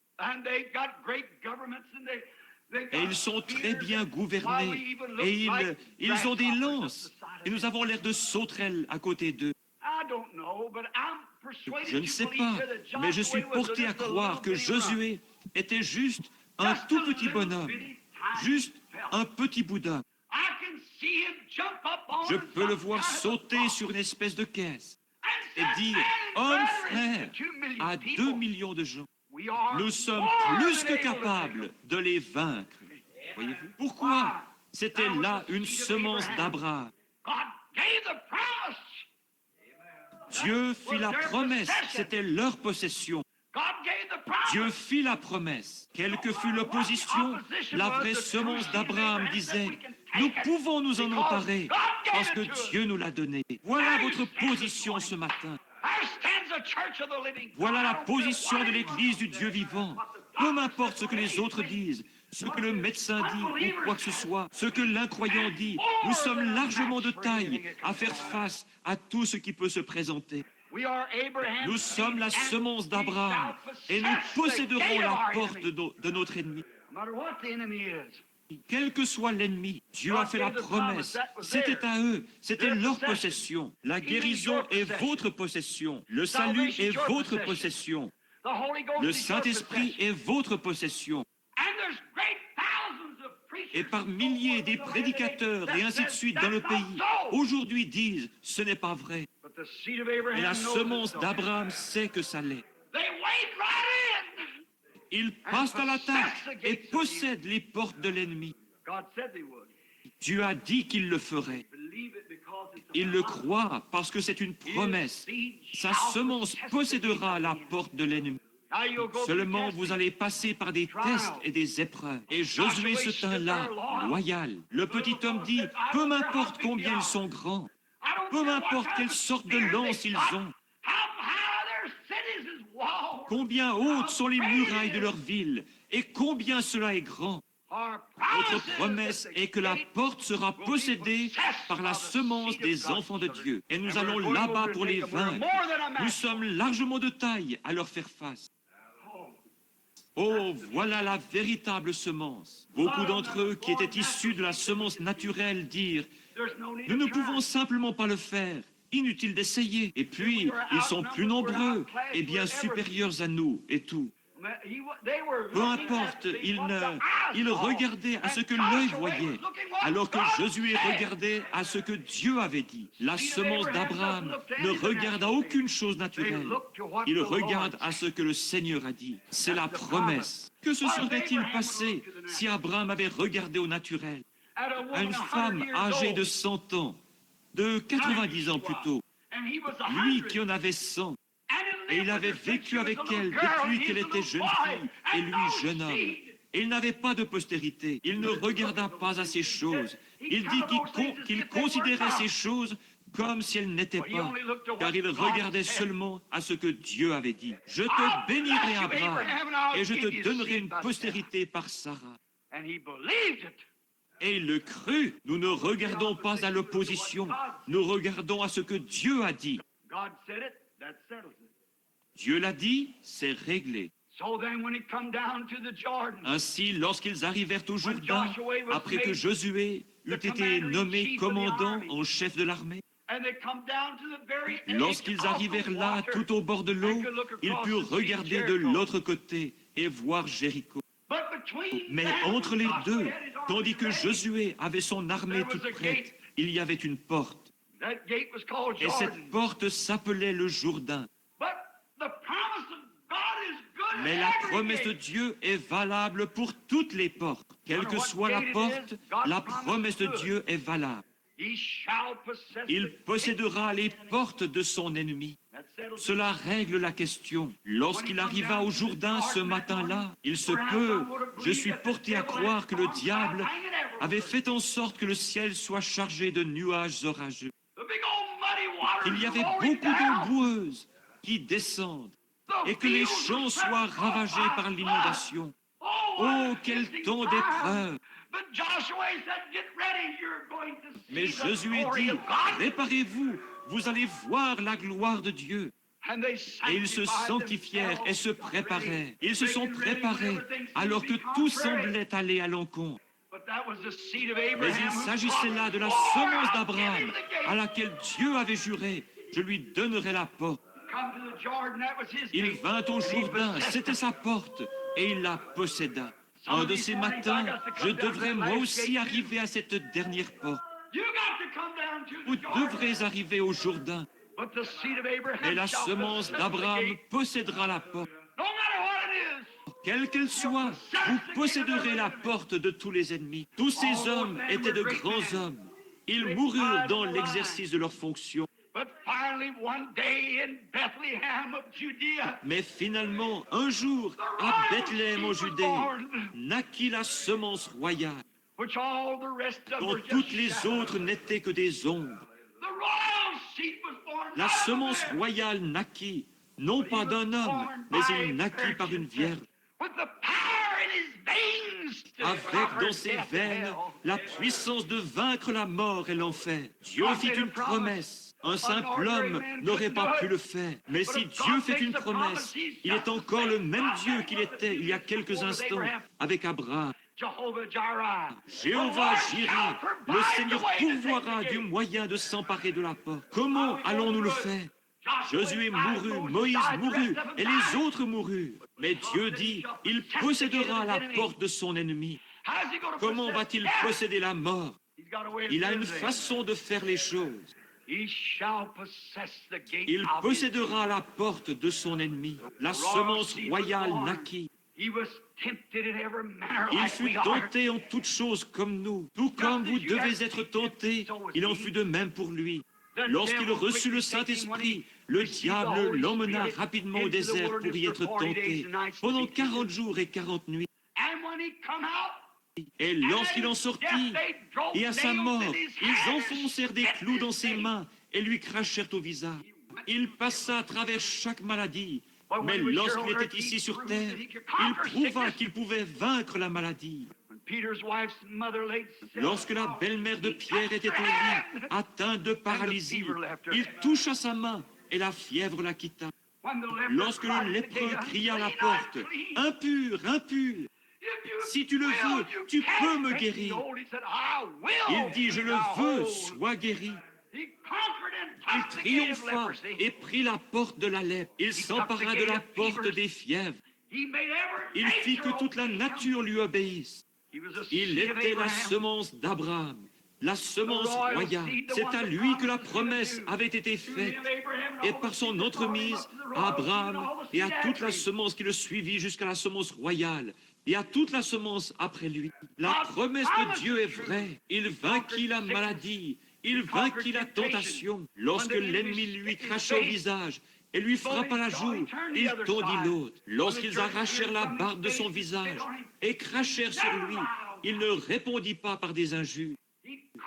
Et ils sont très bien gouvernés. Et ils ont des lances. Et nous avons l'air de sauterelles à côté d'eux. Je ne sais pas, mais je suis porté à croire que Josué était juste un tout petit bonhomme, juste un petit boudin. Je peux le voir sauter sur une espèce de caisse et dire, homme frère, à 2 millions de gens, nous sommes plus que capables de les vaincre. Voyez-vous? Pourquoi? C'était là une semence d'Abraham. Dieu fit la promesse, c'était leur possession. Dieu fit la promesse. Quelle que fût l'opposition, la vraie semence d'Abraham disait, nous pouvons nous en emparer parce que Dieu nous l'a donné. Voilà votre position ce matin. Voilà la position de l'Église du Dieu vivant. Peu m'importe ce que les autres disent, ce que le médecin dit ou quoi que ce soit, ce que l'incroyant dit, nous sommes largement de taille à faire face à tout ce qui peut se présenter. Nous sommes la semence d'Abraham et nous posséderons la porte de notre ennemi. Quel que soit l'ennemi, Dieu a fait la promesse. C'était à eux, c'était leur possession. La guérison est votre possession. Le salut est votre possession. Le Saint-Esprit est votre possession. Et par milliers des prédicateurs et ainsi de suite dans le pays, aujourd'hui disent, ce n'est pas vrai. Et la semence d'Abraham sait que ça l'est. Ils passent à l'attaque et possèdent les portes de l'ennemi. Dieu a dit qu'il le ferait. Ils le croient parce que c'est une promesse. Sa semence possédera la porte de l'ennemi. Seulement, vous allez passer par des tests et des épreuves. Et Josué se tint là, loyal. Le petit homme dit, peu m'importe combien ils sont grands, peu m'importe quelle sorte de lance ils ont, combien hautes sont les murailles de leur ville, et combien cela est grand. Notre promesse est que la porte sera possédée par la semence des enfants de Dieu. Et nous allons là-bas pour les vaincre. Nous sommes largement de taille à leur faire face. Oh, voilà la véritable semence. Beaucoup d'entre eux qui étaient issus de la semence naturelle dirent, nous ne pouvons simplement pas le faire. Inutile d'essayer. Et puis, ils sont plus nombreux et bien supérieurs à nous et tout. Peu importe, ils regardaient à ce que l'œil voyait, alors que Josué regardait à ce que Dieu avait dit. La semence d'Abraham ne regarde à aucune chose naturelle. Il regarde à ce que le Seigneur a dit. C'est la promesse. Que se serait-il passé si Abraham avait regardé au naturel? À une femme âgée de 100 ans, de 90 ans plutôt, lui qui en avait 100, et il avait vécu avec elle depuis qu'elle était jeune fille et lui jeune homme. Et il n'avait pas de postérité. Il ne regarda pas à ces choses. Il dit qu'il considérait ces choses comme si elles n'étaient pas, car il regardait seulement à ce que Dieu avait dit. Je te bénirai, Abraham, et je te donnerai une postérité par Sarah. Et il le crut. Nous ne regardons pas à l'opposition. Nous regardons à ce que Dieu a dit. Dieu l'a dit, c'est réglé. Ainsi, lorsqu'ils arrivèrent au Jourdain, après que Josué eut été nommé commandant en chef de l'armée, lorsqu'ils arrivèrent là, tout au bord de l'eau, ils purent regarder de l'autre côté et voir Jéricho. Mais entre les deux, tandis que Josué avait son armée toute prête, il y avait une porte. Et cette porte s'appelait le Jourdain. Mais la promesse de Dieu est valable pour toutes les portes. Quelle que soit la porte, la promesse de Dieu est valable. Il possédera les portes de son ennemi. Cela règle la question. Lorsqu'il arriva au Jourdain ce matin-là, il se peut, je suis porté à croire que le diable avait fait en sorte que le ciel soit chargé de nuages orageux. Il y avait beaucoup d'eau boueuse qui descendent et que les champs soient ravagés par l'inondation. Oh, quel temps d'épreuve! Mais Josué dit, préparez-vous, vous allez voir la gloire de Dieu. Et ils se sanctifièrent et se préparaient. Ils se sont préparés alors que tout semblait aller à l'encontre. Mais il s'agissait là de la semence d'Abraham à laquelle Dieu avait juré, je lui donnerai la porte. Il vint au Jourdain, c'était sa porte, et il la posséda. Un de ces matins, je devrais moi aussi arriver à cette dernière porte. Vous devrez arriver au Jourdain. Et la semence d'Abraham possédera la porte. Quelle qu'elle soit, vous posséderez la porte de tous les ennemis. Tous ces hommes étaient de grands hommes. Ils moururent dans l'exercice de leurs fonctions. Mais finalement, un jour, à Bethléem en Judée, naquit la semence royale, dont toutes les autres n'étaient que des ombres. La semence royale naquit, non pas d'un homme, mais il naquit par une vierge, avec dans ses veines la puissance de vaincre la mort et l'enfer. Dieu fit une promesse. Un simple homme n'aurait pas pu le faire. Mais si Dieu fait une promesse, il est encore le même Dieu qu'il était il y a quelques instants avec Abraham. Jéhovah Jireh, le Seigneur pourvoira du moyen de s'emparer de la porte. Comment allons-nous le faire? Josué mourut, Moïse mourut, et les autres moururent. Mais Dieu dit, il possédera la porte de son ennemi. Comment va-t-il posséder la mort? Il a une façon de faire les choses. Il possédera la porte de son ennemi. La semence royale naquit. Il fut tenté en toutes choses comme nous. Tout comme vous devez être tentés, il en fut de même pour lui. Lorsqu'il reçut le Saint-Esprit, le diable l'emmena rapidement au désert pour y être tenté, pendant 40 jours et 40 nuits. Et lorsqu'il en sortit, et à sa mort, ils enfoncèrent des clous dans ses mains et lui crachèrent au visage. Il passa à travers chaque maladie, mais lorsqu'il était ici sur terre, il prouva qu'il pouvait vaincre la maladie. Lorsque la belle-mère de Pierre était au lit, atteinte de paralysie, il toucha sa main et la fièvre la quitta. Lorsque le lépreux cria à la porte, « Impur, impur, si tu le veux, tu peux me guérir. » Il dit, « Je le veux, sois guéri. » Il triompha et prit la porte de la lèpre. Il s'empara de la porte des fièvres. Il fit que toute la nature lui obéisse. Il était la semence d'Abraham, la semence royale. C'est à lui que la promesse avait été faite. Et par son entremise, à Abraham et à toute la semence qui le suivit jusqu'à la semence royale, et à toute la semence après lui. La promesse de Dieu est vraie. Il vainquit la maladie. Il vainquit la tentation. Lorsque l'ennemi lui cracha au visage et lui frappa la joue, il tendit l'autre. Lorsqu'ils arrachèrent la barbe de son visage et crachèrent sur lui, il ne répondit pas par des injures.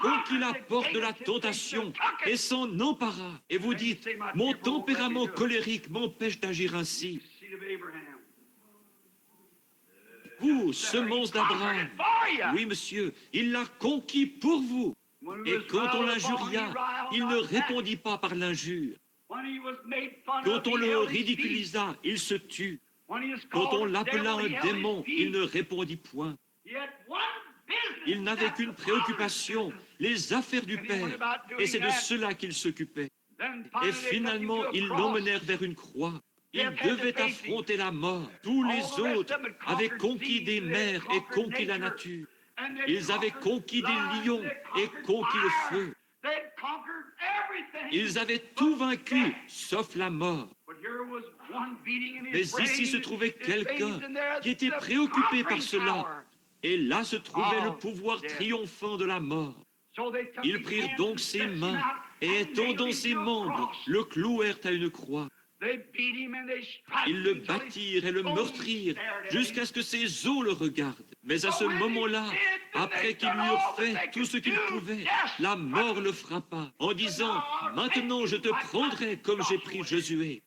Conquit la porte de la tentation et s'en empara. Et vous dites, mon tempérament colérique m'empêche d'agir ainsi. Vous, semence d'Abraham, oui monsieur, il l'a conquis pour vous. Et quand on l'injuria, il ne répondit pas par l'injure. Quand on le ridiculisa, il se tut. Quand on l'appela un démon, il ne répondit point. Il n'avait qu'une préoccupation, les affaires du Père, et c'est de cela qu'il s'occupait. Et finalement, ils l'emmenèrent vers une croix. Il devait affronter la mort. Tous les autres avaient conquis des mers et conquis la nature. Ils avaient conquis des lions et conquis le feu. Ils avaient tout vaincu, sauf la mort. Mais ici se trouvait quelqu'un qui était préoccupé par cela. Et là se trouvait le pouvoir triomphant de la mort. Ils prirent donc ses mains et étendant ses membres, le clouèrent à une croix. Ils le battirent et le meurtrirent jusqu'à ce que ses os le regardent. Mais à ce moment-là, après qu'ils lui eurent fait tout ce qu'ils pouvaient, la mort le frappa en disant, « Maintenant je te prendrai comme j'ai pris Josué.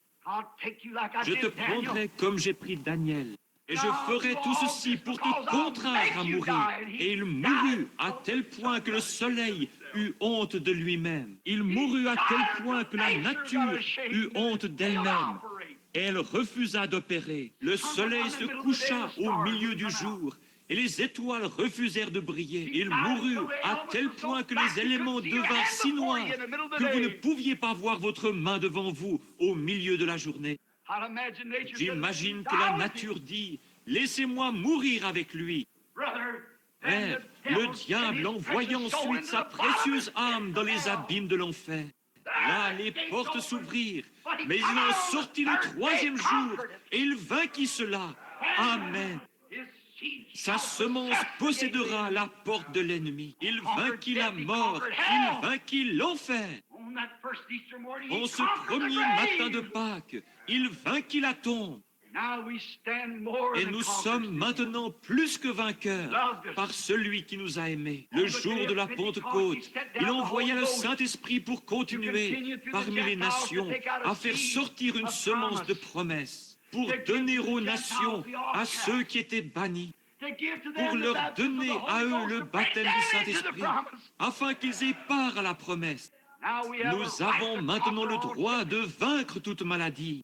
Je te prendrai comme j'ai pris Daniel. » et je ferai tout ceci pour te contraindre à mourir. Et il mourut à tel point que le soleil eut honte de lui-même. Il mourut à tel point que la nature eut honte d'elle-même. Elle refusa d'opérer. Le soleil se coucha au milieu du jour, et les étoiles refusèrent de briller. Il mourut à tel point que les éléments devinrent si noirs que vous ne pouviez pas voir votre main devant vous au milieu de la journée. J'imagine que la nature dit, laissez-moi mourir avec lui. Frère, le diable envoya ensuite sa précieuse âme dans les abîmes de l'enfer. Là, les portes s'ouvrirent, mais il en sortit le troisième jour, et il vainquit cela. Amen. Sa semence possédera la porte de l'ennemi. Il vainquit la mort, il vainquit l'enfer. En ce premier matin de Pâques, il vainquit la tombe. Et nous sommes maintenant plus que vainqueurs par celui qui nous a aimés. Le jour de la Pentecôte, il envoya le Saint-Esprit pour continuer parmi les nations à faire sortir une semence de promesses, pour donner aux nations, à ceux qui étaient bannis, pour leur donner à eux le baptême du Saint-Esprit, afin qu'ils aient part à la promesse. Nous avons maintenant le droit de vaincre toute maladie.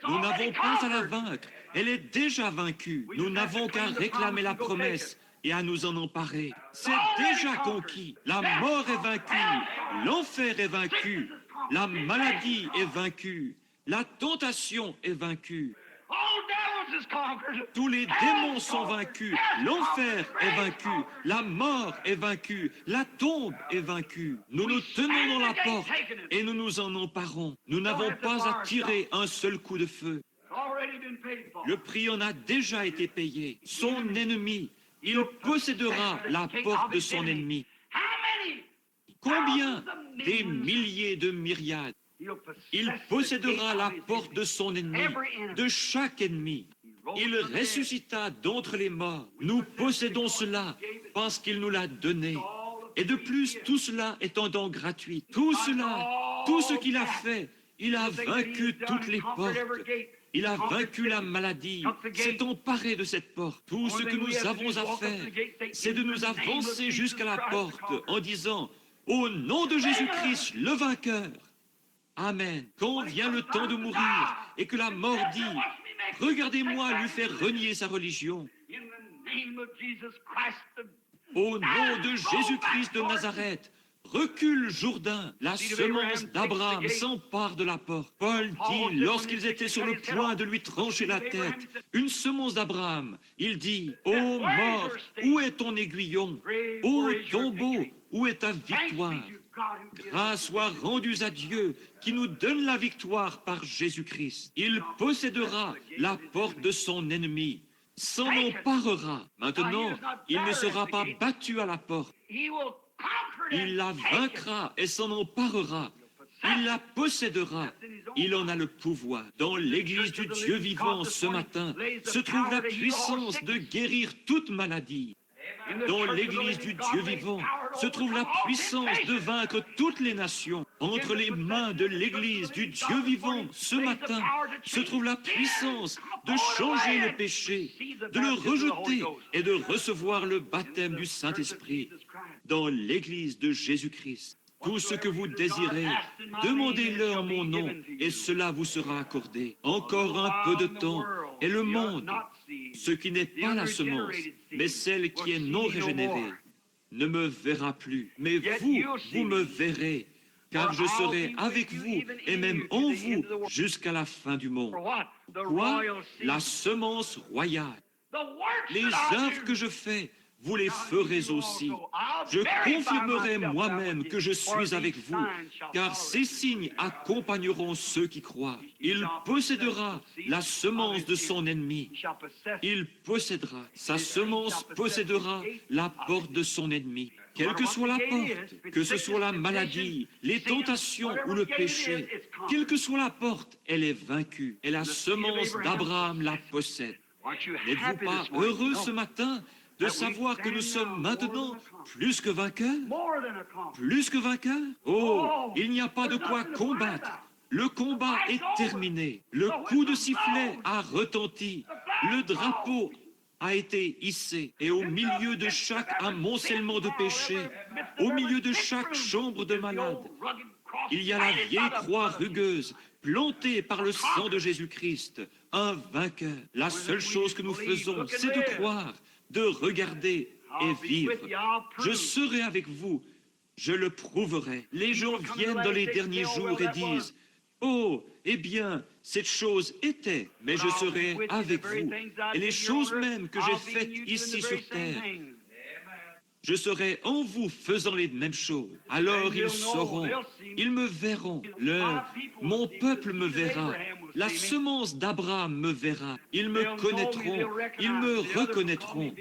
Nous n'avons pas à la vaincre, elle est déjà vaincue. Nous n'avons qu'à réclamer la promesse et à nous en emparer. C'est déjà conquis. La mort est vaincue, l'enfer est vaincu, la maladie est vaincue, la tentation est vaincue. Tous les démons sont vaincus, l'enfer est vaincu, la mort est vaincue, la tombe est vaincue. Nous nous tenons dans la porte et nous nous en emparons. Nous n'avons pas à tirer un seul coup de feu. Le prix en a déjà été payé. Son ennemi, il possédera la porte de son ennemi. Combien? Des milliers de myriades. Il possédera la porte de son ennemi, de chaque ennemi. Il ressuscita d'entre les morts. Nous possédons cela parce qu'il nous l'a donné. Et de plus, tout cela est en don gratuit. Tout cela, tout ce qu'il a fait, il a vaincu toutes les portes. Il a vaincu la maladie, s'est emparé de cette porte. Tout ce que nous avons à faire, c'est de nous avancer jusqu'à la porte en disant « Au nom de Jésus-Christ, le vainqueur ». Amen. Quand vient le temps de mourir et que la mort dit « Regardez-moi lui faire renier sa religion ». Au nom de Jésus-Christ de Nazareth, recule Jourdain, la semence d'Abraham s'empare de la porte. Paul dit, lorsqu'ils étaient sur le point de lui trancher la tête, une semence d'Abraham, il dit, « Ô mort, où est ton aiguillon? Ô tombeau, où est ta victoire? » Grâce soit rendue à Dieu qui nous donne la victoire par Jésus-Christ. Il possédera la porte de son ennemi, s'en emparera. Maintenant, il ne sera pas battu à la porte. Il la vaincra et s'en emparera. Il la possédera. Il en a le pouvoir. Dans l'église du Dieu vivant ce matin se trouve la puissance de guérir toute maladie. Dans l'église du Dieu vivant se trouve la puissance de vaincre toutes les nations. Entre les mains de l'église du Dieu vivant ce matin se trouve la puissance de changer le péché, de le rejeter et de recevoir le baptême du Saint-Esprit. Dans l'église de Jésus-Christ, tout ce que vous désirez, demandez-le en mon nom et cela vous sera accordé. Encore un peu de temps et le monde, ce qui n'est pas la semence, mais celle qui est non régénérée, ne me verra plus. Mais vous, vous me verrez, car je serai avec vous et même en vous jusqu'à la fin du monde. Quoi? La semence royale. Les œuvres que je fais, vous les ferez aussi. Je confirmerai moi-même que je suis avec vous, car ces signes accompagneront ceux qui croient. Il possédera la semence de son ennemi. Il possédera, sa semence possédera la porte de son ennemi. Quelle que soit la porte, que ce soit la maladie, les tentations ou le péché, quelle que soit la porte, elle est vaincue. Et la semence d'Abraham la possède. N'êtes-vous pas heureux ce matin de savoir que nous sommes maintenant plus que vainqueurs? Plus que vainqueurs? Oh, il n'y a pas de quoi combattre. Le combat est terminé. Le coup de sifflet a retenti. Le drapeau a été hissé, et au milieu de chaque amoncellement de péchés, au milieu de chaque chambre de malade, il y a la vieille croix rugueuse, plantée par le sang de Jésus-Christ, un vainqueur. La seule chose que nous faisons, c'est de croire, de regarder et vivre. Je serai avec vous, je le prouverai. Les gens viennent dans les derniers jours et disent, « Oh, eh bien, cette chose était, mais je serai avec vous. Et les choses mêmes que j'ai faites ici sur terre, je serai en vous faisant les mêmes choses. Alors ils sauront, ils me verront. Mon peuple me verra. La semence d'Abraham me verra. Ils me connaîtront, ils me reconnaîtront.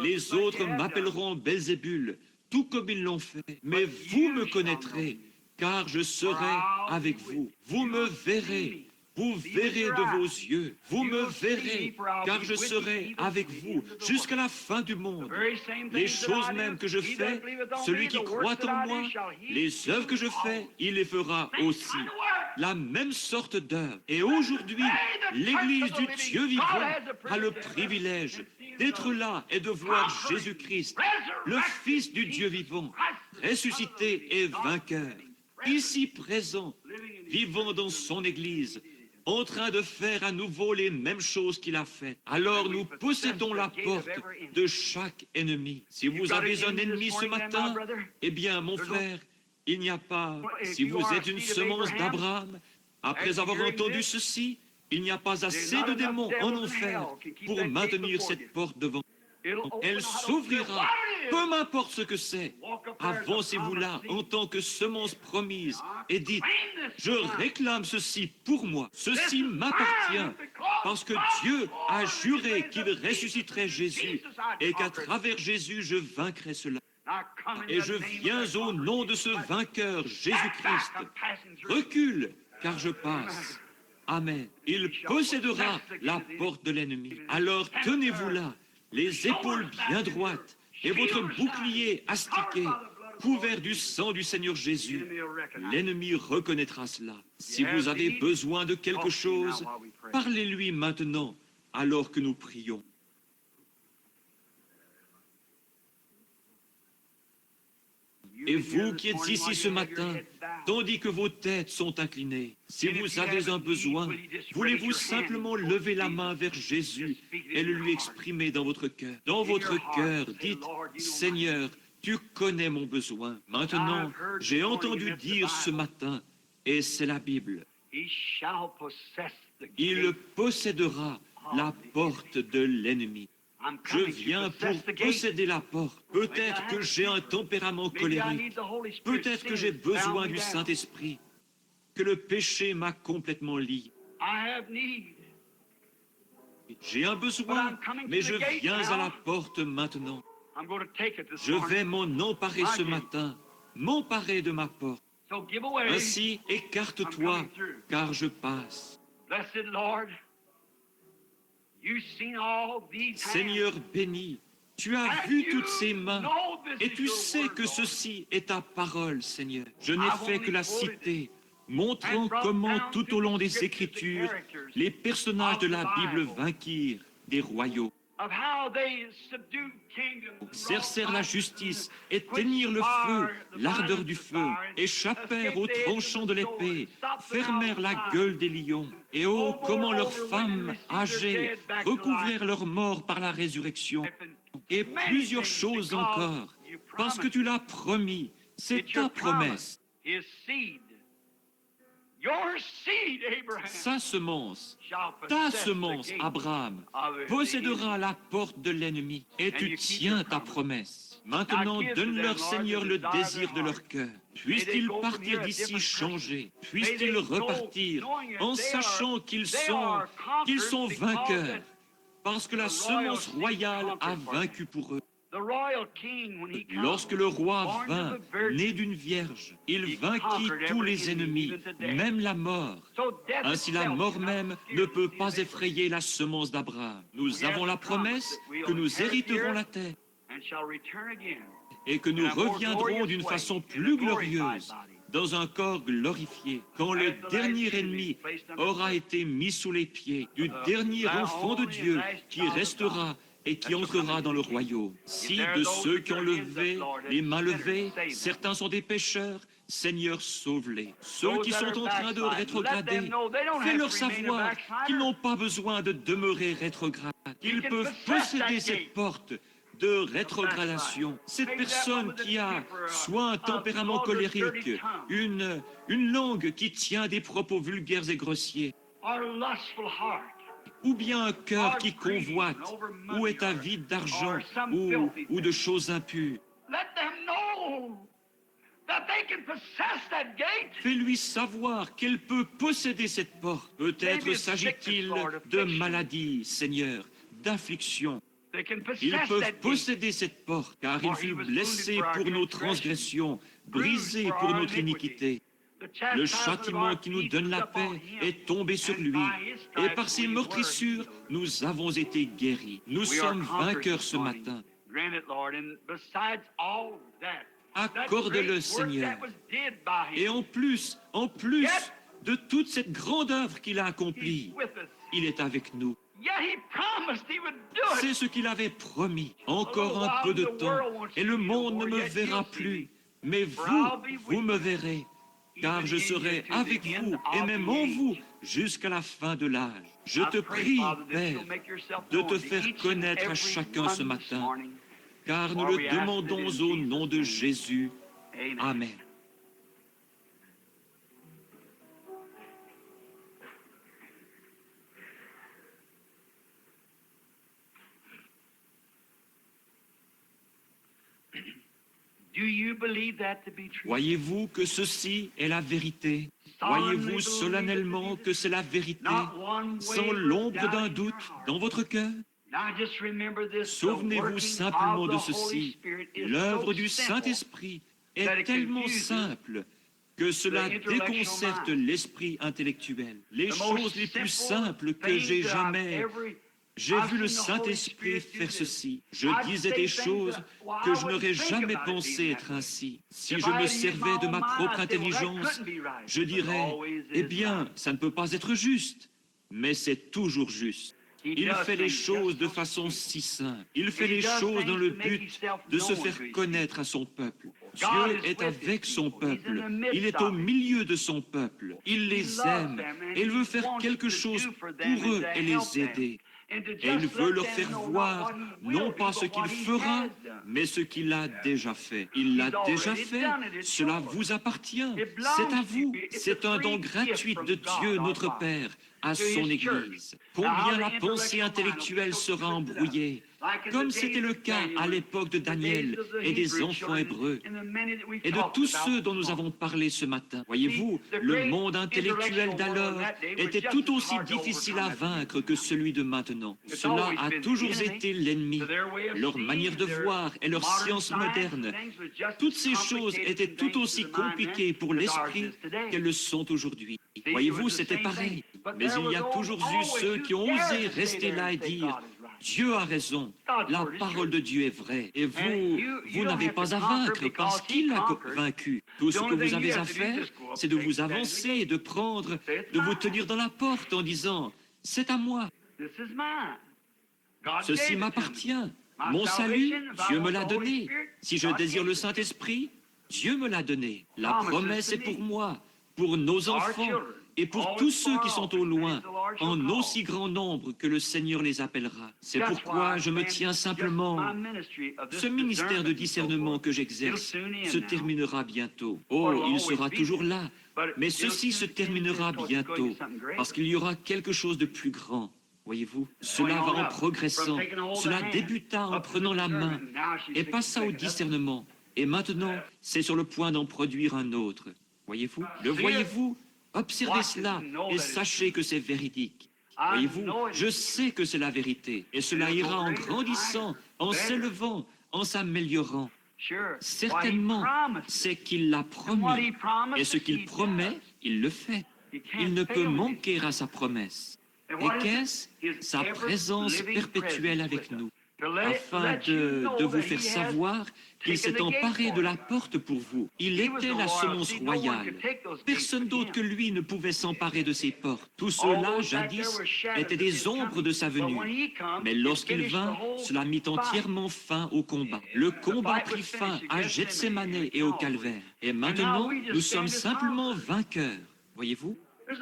Les autres m'appelleront Belzébul, tout comme ils l'ont fait. Mais vous me connaîtrez, car je serai avec vous. Vous me verrez. Vous verrez de vos yeux, vous me verrez, car je serai avec vous jusqu'à la fin du monde. Les choses mêmes que je fais, celui qui croit en moi, les œuvres que je fais, il les fera aussi. La même sorte d'œuvre. Et aujourd'hui, l'Église du Dieu vivant a le privilège d'être là et de voir Jésus-Christ, le Fils du Dieu vivant, ressuscité et vainqueur, ici présent, vivant dans son Église, en train de faire à nouveau les mêmes choses qu'il a faites. Alors nous possédons la porte de chaque ennemi. Si vous avez un ennemi ce matin, eh bien, mon frère, il n'y a pas... Si vous êtes une semence d'Abraham, après avoir entendu ceci, il n'y a pas assez de démons en enfer pour maintenir cette porte devant. Elle s'ouvrira, peu m'importe ce que c'est. Avancez-vous là en tant que semence promise et dites, je réclame ceci pour moi, ceci m'appartient, parce que Dieu a juré qu'il ressusciterait Jésus et qu'à travers Jésus, je vaincrai cela. Et je viens au nom de ce vainqueur, Jésus-Christ. Recule, car je passe. Amen. Il possédera la porte de l'ennemi. Alors tenez-vous là, les épaules bien droites, et votre bouclier astiqué, couvert du sang du Seigneur Jésus. L'ennemi reconnaîtra cela. Si vous avez besoin de quelque chose, parlez-lui maintenant, alors que nous prions. Et vous qui êtes ici ce matin, tandis que vos têtes sont inclinées, si vous avez un besoin, voulez-vous simplement lever la main vers Jésus et le lui exprimer dans votre cœur? Dans votre cœur, dites, Seigneur, tu connais mon besoin. Maintenant, j'ai entendu dire ce matin, et c'est la Bible, il possédera la porte de l'ennemi. Je viens pour posséder la porte. Peut-être que j'ai un tempérament colérique. Peut-être que j'ai besoin du Saint-Esprit, que le péché m'a complètement lié. J'ai un besoin, mais je viens à la porte maintenant. Je vais m'en emparer ce matin, m'emparer de ma porte. Ainsi, écarte-toi, car je passe. Seigneur béni, tu as vu toutes ces mains et tu sais que ceci est ta parole, Seigneur. Je n'ai fait que la citer, montrant comment tout au long des Écritures, les personnages de la Bible vainquirent des royaumes, exercèrent la justice, éteignirent le feu, l'ardeur du feu, échappèrent aux tranchants de l'épée, fermèrent la gueule des lions. Et oh, comment leurs femmes âgées recouvrèrent leur mort par la résurrection. Et plusieurs choses encore, parce que tu l'as promis, c'est ta promesse. Sa semence, ta semence, Abraham, possédera la porte de l'ennemi, et tu tiens ta promesse. Maintenant, donne-leur, Seigneur, le désir de leur cœur. Puissent-ils partir d'ici changés, puissent-ils repartir en sachant qu'ils sont vainqueurs, parce que la semence royale a vaincu pour eux. Lorsque le roi vint, né d'une vierge, il vainquit tous les ennemis, même la mort. Ainsi la mort même ne peut pas effrayer la semence d'Abraham. Nous avons la promesse que nous hériterons la terre et que nous reviendrons d'une façon plus glorieuse dans un corps glorifié, quand le dernier ennemi aura été mis sous les pieds du dernier enfant de Dieu qui restera et qui entrera dans le royaume. Si de ceux qui ont levé les mains levées, certains sont des pécheurs, Seigneur, sauve-les. Ceux qui sont en train de rétrograder, fais-leur savoir qu'ils n'ont pas besoin de demeurer rétrogrades, qu'ils peuvent posséder cette porte de rétrogradation. Cette personne qui a soit un tempérament colérique, une langue qui tient des propos vulgaires et grossiers, ou bien un cœur qui convoite, ou est avide d'argent, ou de choses impures. Fais-lui savoir qu'elle peut posséder cette porte. Peut-être s'agit-il de maladie, Seigneur, d'affliction. Ils peuvent posséder cette porte, car il fut blessé pour nos transgressions, brisé pour notre iniquité. Le châtiment qui nous donne la paix est tombé sur lui, et par ses meurtrissures, nous avons été guéris. Nous sommes vainqueurs ce matin. Accorde-le, Seigneur. Et en plus de toute cette grande œuvre qu'il a accomplie, il est avec nous. C'est ce qu'il avait promis. Encore un peu de temps, et le monde ne me verra plus. Mais vous me verrez, car je serai avec vous, et même en vous, jusqu'à la fin de l'âge. Je te prie, Père, de te faire connaître à chacun ce matin, car nous le demandons au nom de Jésus. Amen. Voyez-vous que ceci est la vérité? Voyez-vous solennellement que c'est la vérité, sans l'ombre d'un doute dans votre cœur? Souvenez-vous simplement de ceci. L'œuvre du Saint-Esprit est tellement simple que cela déconcerte l'esprit intellectuel. Les choses les plus simples que j'ai jamais... J'ai vu le Saint-Esprit faire ceci. Je disais des choses que je n'aurais jamais pensé être ainsi. Si je me servais de ma propre intelligence, je dirais, eh bien, ça ne peut pas être juste. Mais c'est toujours juste. Il fait les choses de façon si simple. Il fait les choses dans le but de se faire connaître à son peuple. Dieu est avec son peuple. Il est au milieu de son peuple. Il les aime et il veut faire quelque chose pour eux et les aider. Et il veut leur faire voir, non pas ce qu'il fera, mais ce qu'il a déjà fait. Il l'a déjà fait, cela vous appartient, c'est à vous. C'est un don gratuit de Dieu, notre Père, à son Église. Combien la pensée intellectuelle sera embrouillée, comme c'était le cas à l'époque de Daniel et des enfants hébreux, et de tous ceux dont nous avons parlé ce matin. Voyez-vous, le monde intellectuel d'alors était tout aussi difficile à vaincre que celui de maintenant. Cela a toujours été l'ennemi. Leur manière de voir et leur science moderne, toutes ces choses étaient tout aussi compliquées pour l'esprit qu'elles le sont aujourd'hui. Voyez-vous, c'était pareil. Mais il y a toujours eu ceux qui ont osé rester là et dire « Dieu a raison, la parole de Dieu est vraie. » Et vous n'avez pas à vaincre parce qu'il a vaincu. Tout ce que vous avez à faire, c'est de vous avancer et de vous tenir dans la porte en disant « C'est à moi. Ceci m'appartient. Mon salut, Dieu me l'a donné. Si je désire le Saint-Esprit, Dieu me l'a donné. La promesse est pour moi, pour nos enfants, et pour tous ceux qui sont au loin, en aussi grand nombre que le Seigneur les appellera. C'est pourquoi je me tiens simplement. Ce ministère de discernement que j'exerce se terminera bientôt. Oh, il sera toujours là, mais ceci se terminera bientôt, parce qu'il y aura quelque chose de plus grand. Voyez-vous, cela va en progressant. Cela débuta en prenant la main et passa au discernement. Et maintenant, c'est sur le point d'en produire un autre. Voyez-vous, le voyez-vous? Observez cela et sachez que c'est véridique. Voyez-vous, je sais que c'est la vérité, et cela ira en grandissant, en s'élevant, en s'améliorant. Certainement, c'est qu'il l'a promis, et ce qu'il promet, il le fait. Il ne peut manquer à sa promesse. Et qu'est-ce? Sa présence perpétuelle avec nous. afin de vous faire savoir qu'il s'est emparé de la porte pour vous. Il était la semence royale. Personne d'autre que lui ne pouvait s'emparer de ces portes. Tout cela, jadis, étaient des ombres de sa venue. Mais lorsqu'il vint, cela mit entièrement fin au combat. Le combat prit fin à Gethsémané et au Calvaire. Et maintenant, nous sommes simplement vainqueurs. Voyez-vous?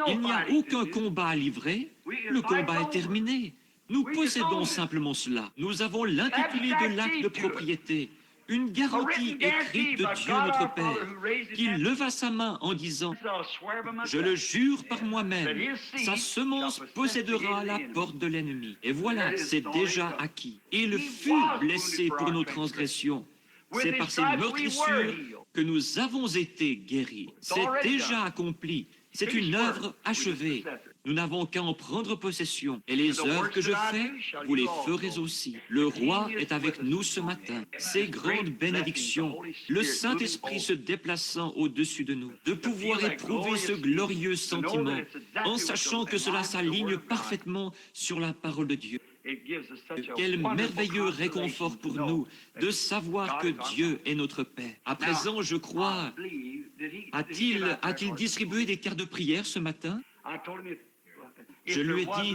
Il n'y a aucun combat à livrer. Le combat est terminé. Nous possédons simplement cela. Nous avons l'intitulé de l'acte de propriété, une garantie écrite de Dieu notre Père, qui leva sa main en disant « Je le jure par moi-même, sa semence possédera la porte de l'ennemi. » Et voilà, c'est déjà acquis. Il fut blessé pour nos transgressions. C'est par ses meurtrissures que nous avons été guéris. C'est déjà accompli. C'est une œuvre achevée. Nous n'avons qu'à en prendre possession. Et les œuvres que je fais, vous les ferez aussi. Le roi est avec nous ce matin. Ces grandes bénédictions, le Saint-Esprit se déplaçant au-dessus de nous, de pouvoir éprouver ce glorieux sentiment, en sachant que cela s'aligne parfaitement sur la parole de Dieu. Quel merveilleux réconfort pour nous de savoir que Dieu est notre Père. À présent, je crois, a-t-il distribué des cartes de prière ce matin? Je lui ai dit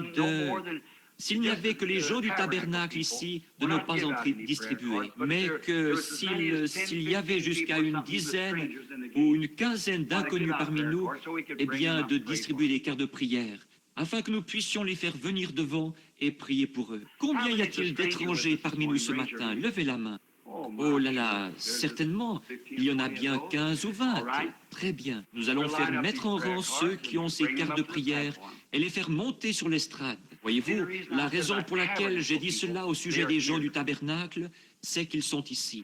s'il n'y avait que les gens du tabernacle ici, de ne pas en distribuer, mais que s'il y avait jusqu'à une dizaine ou une quinzaine d'inconnus parmi nous, eh bien, de distribuer des cartes de prière, afin que nous puissions les faire venir devant et prier pour eux. Combien y a-t-il d'étrangers parmi nous ce matin? Levez la main. Oh là là, certainement, il y en a bien 15 ou 20. Très bien. Nous allons faire mettre en rang ceux qui ont ces cartes de prière et les faire monter sur l'estrade. Voyez-vous, la raison pour laquelle j'ai dit cela au sujet des gens du tabernacle, c'est qu'ils sont ici.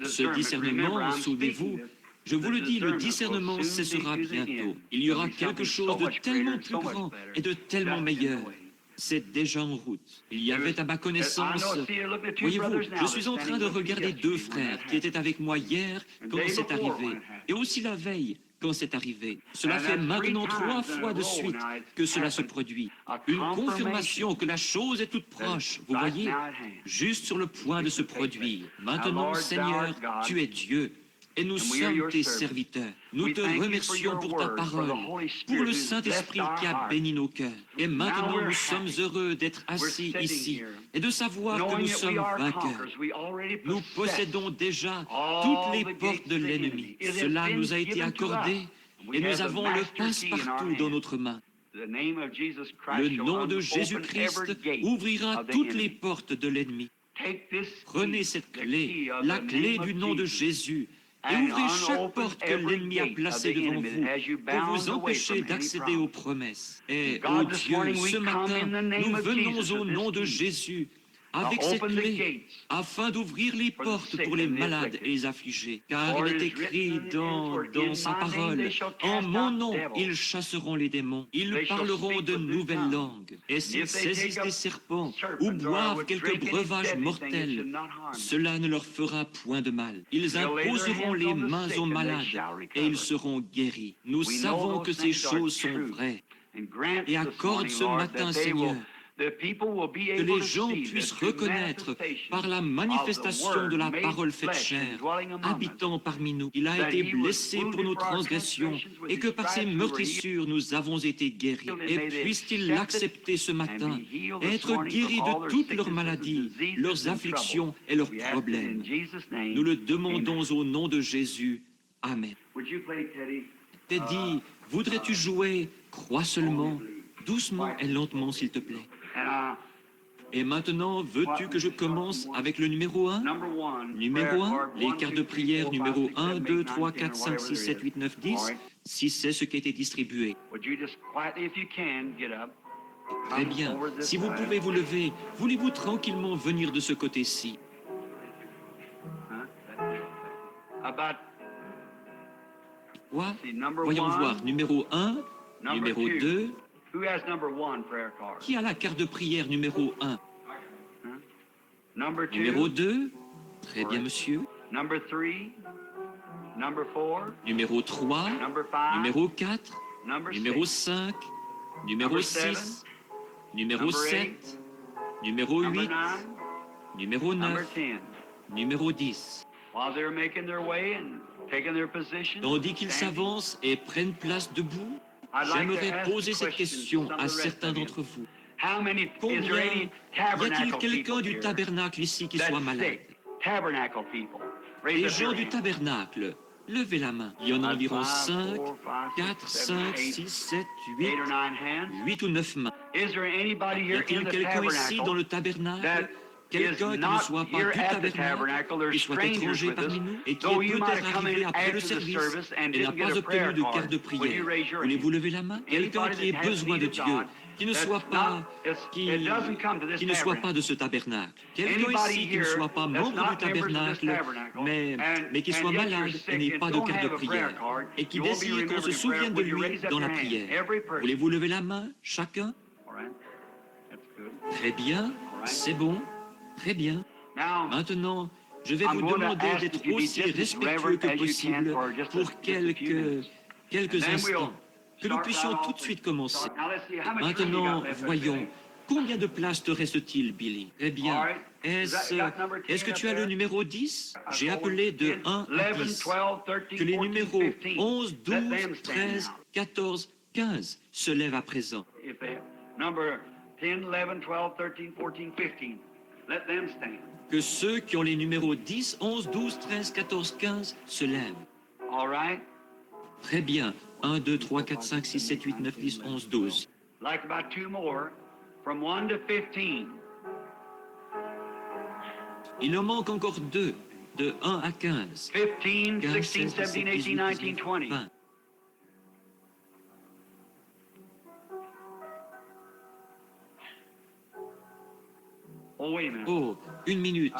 Ce discernement, souvenez-vous, je vous le dis, le discernement cessera bientôt. Il y aura quelque chose de tellement plus grand et de tellement meilleur. C'est déjà en route. Il y avait à ma connaissance... Voyez-vous, je suis en train de regarder deux frères qui étaient avec moi hier quand c'est arrivé, et aussi la veille quand c'est arrivé. Cela fait maintenant 3 fois de suite que cela se produit. Une confirmation que la chose est toute proche, vous voyez, juste sur le point de se produire. Maintenant, Seigneur, tu es Dieu. Et nous sommes tes serviteurs. Nous te remercions pour ta parole, pour le Saint-Esprit qui a béni nos cœurs. Et maintenant, nous sommes heureux d'être assis ici et de savoir que nous sommes vainqueurs. Nous possédons déjà toutes les portes de l'ennemi. Cela nous a été accordé et nous avons le passe-partout dans notre main. Le nom de Jésus-Christ ouvrira toutes les portes de l'ennemi. Prenez cette clé, la clé du nom de Jésus, et ouvrez chaque porte que l'ennemi a placée devant vous pour vous empêcher d'accéder aux promesses. Et, ô Dieu, ce matin, nous venons au nom de Jésus avec cette clé afin d'ouvrir les portes pour les malades et les affligés. Car il est écrit dans sa parole, « En mon nom, ils chasseront les démons, ils parleront de nouvelles langues, et s'ils saisissent des serpents ou boivent quelques breuvages mortels, cela ne leur fera point de mal. Ils imposeront les mains aux malades et ils seront guéris. » Nous savons que ces choses sont vraies. Et accorde ce matin, Seigneur, que les gens puissent reconnaître par la manifestation de la parole faite chair, habitant parmi nous, il a été blessé pour nos transgressions et que par ses meurtrissures nous avons été guéris. Et puisse-t-il l'accepter ce matin, être guéri de toutes leurs maladies, leurs afflictions et leurs problèmes. Nous le demandons au nom de Jésus. Amen. Teddy, voudrais-tu jouer « Crois seulement » doucement et lentement, s'il te plaît. Et maintenant, veux-tu que je commence avec le numéro 1? Numéro 1, les cartes de prière numéro 1, 2, 3, 4, 5, 6, 7, 8, 9, 10, si c'est ce qui a été distribué. Très bien. Si vous pouvez vous lever, voulez-vous tranquillement venir de ce côté-ci? Quoi? Voyons voir. Numéro 1, numéro 2... Qui a la carte de prière numéro 1? Numéro 2? Très bien, monsieur. Numéro 3? Numéro 4? Numéro 5? Numéro 6? Numéro 7? Numéro 8? Numéro number 9, 10. numéro 10. While they're making their way and taking their position, Tandis qu'ils standing, s'avancent et prennent place debout, I'd like to j'aimerais ask poser cette questions question to some à of the rest certains of you. d'entre vous. How many, is Combien there any y a-t-il tabernacle quelqu'un people du here tabernacle ici qui that's soit malade? sick? Tabernacle people. Raise Les up your gens du hand. tabernacle, levez la main. Il y en a environ 5, 4, 5, 6, 7, 8, 8 or 9 hands. 8 ou 9 mains. Is there anybody Y here in a-t-il the quelqu'un ici dans le tabernacle tabernacle? that Quelqu'un is qui ne not soit pas here du at the tabernacle, tabernacle? There's qui soit strangers étranger with us. parmi nous et qui Though est you might peut-être have come arrivé in après le after the service service and et n'a didn't get pas a obtenu prayer de card. carte de Would you prière? raise your Voulez-vous hand? lever la main? Quelqu'un Anybody qui ait that has besoin de need of Dieu, God, qui ne that's soit pas, it doesn't come to this qui ne soit pas tabernacle. de ce tabernacle. Quelqu'un Anybody ici qui ne here soit pas that's membre du not members of this tabernacle, tabernacle, mais qui soit and yet malade you're et sick n'ait and pas de don't carte de have a prayer prière card, et qui you won't be désire qu'on se remembered in prayer. souvienne de Would you lui raise up dans your la hand? prière? Every person. Voulez-vous lever la main, chacun? All right. That's good. Très bien, c'est bon, très bien. Now, Maintenant, je vais I'm vous going to demander ask d'être you to be aussi just as respectueux reverent que as you can possible for just a pour few minutes. quelques And then instants, we'll que nous start puissions right tout off de suite and commencer. start. Now let's see, how much room you Maintenant, got left, voyons, Billy? combien de place te reste-t-il, Billy? Eh bien, All right. est-ce que tu as le numéro 10? J'ai appelé de 1 à 11, 10. 12, 13, Que les 14, numéros 15. 11, Let 12, them stand 13, now. 14, 15 se lèvent à présent. If they number 10, 11, 12, 13, 14, 15. Let them stand. Que ceux qui ont les numéros 10, 11, 12, 13, 14, 15 se lèvent. All right. Très bien. 1, 2, 3, 4, 5, 6, 7, 8, 9, 10, 11, 12. Like about two more, from 1 to 15. Il en manque encore 2, de 1 à 15. 15, 15, 16, 17, 18, 19, 20. 20. Oh, wait a minute. Oh, une minute.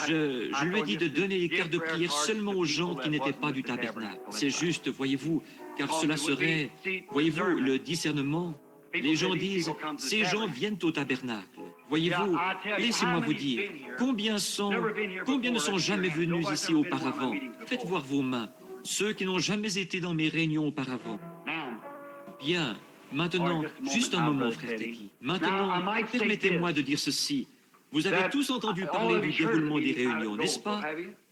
Je lui ai dit de donner les cartes de prière seulement aux gens qui n'étaient pas du tabernacle. C'est juste, voyez-vous, car cela serait, voyez-vous, le discernement. Les gens disent, ces gens viennent au tabernacle. Voyez-vous, laissez-moi vous dire, combien ne sont jamais venus ici auparavant? Faites voir vos mains. Ceux qui n'ont jamais été dans mes réunions auparavant. Bien, maintenant, juste un moment, frère Teki. Maintenant, permettez-moi de dire ceci. Vous avez tous entendu parler du déroulement des réunions, n'est-ce pas?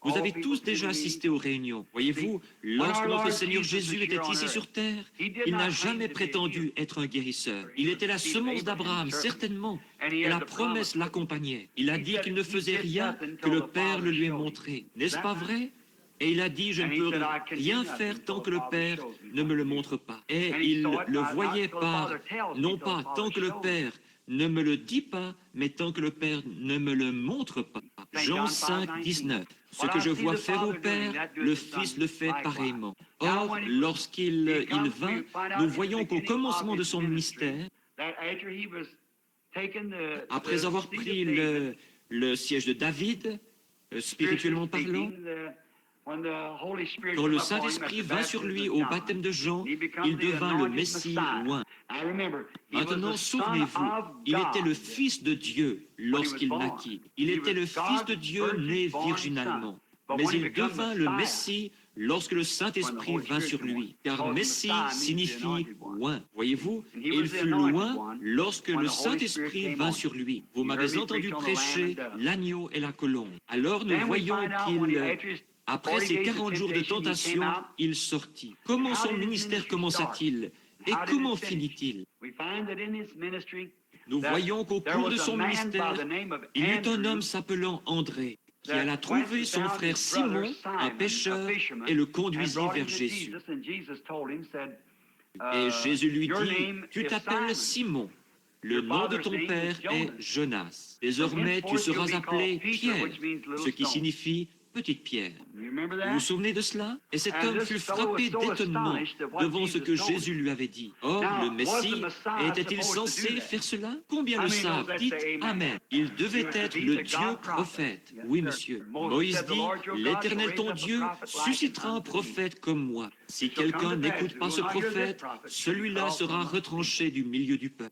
Vous avez tous déjà assisté aux réunions. Voyez-vous, lorsque notre Seigneur Jésus était ici sur terre, il n'a jamais prétendu être un guérisseur. Il était la semence d'Abraham, certainement, et la promesse l'accompagnait. Il a dit qu'il ne faisait rien que le Père le lui ait montré. N'est-ce pas vrai? Et il a dit, je ne peux rien faire tant que le Père ne me le montre pas. Et il le voyait par, non pas tant que le Père ne me le dit pas, mais tant que le Père ne me le montre pas. Jean 5, 19. Ce que je vois faire au Père, le Fils le fait pareillement. Or, lorsqu'il vint, nous voyons qu'au commencement de son ministère, après avoir pris le siège de David, spirituellement parlant, quand le Saint-Esprit vint sur lui au baptême de Jean, il devint le Messie loin. Maintenant, souvenez-vous, il était le Fils de Dieu lorsqu'il naquit. Il était le Fils de Dieu né virginalement. Mais il devint le Messie lorsque le Saint-Esprit vint sur lui. Car Messie signifie loin. Voyez-vous, il fut loin lorsque le Saint-Esprit vint sur lui. Vous m'avez entendu prêcher l'agneau et la colombe. Alors nous voyons qu'il... Après ces 40 jours de tentation, il sortit. Comment son ministère commença-t-il? Et comment finit-il? Nous voyons qu'au cours de son ministère, il y eut un homme s'appelant André, qui alla trouver son frère Simon, un pêcheur, et le conduisit vers Jésus. Et Jésus lui dit, tu t'appelles Simon. Le nom de ton père est Jonas. Désormais, tu seras appelé Pierre, ce qui signifie petite pierre. Vous vous souvenez de cela? Et cet homme fut frappé d'étonnement devant ce que Jésus lui avait dit. Or, le Messie, était-il censé faire cela? Combien le savent? Dites Amen. Il devait être le Dieu prophète. Oui, monsieur. Moïse dit, l'Éternel ton Dieu suscitera un prophète comme moi. Si quelqu'un n'écoute pas ce prophète, celui-là sera retranché du milieu du peuple.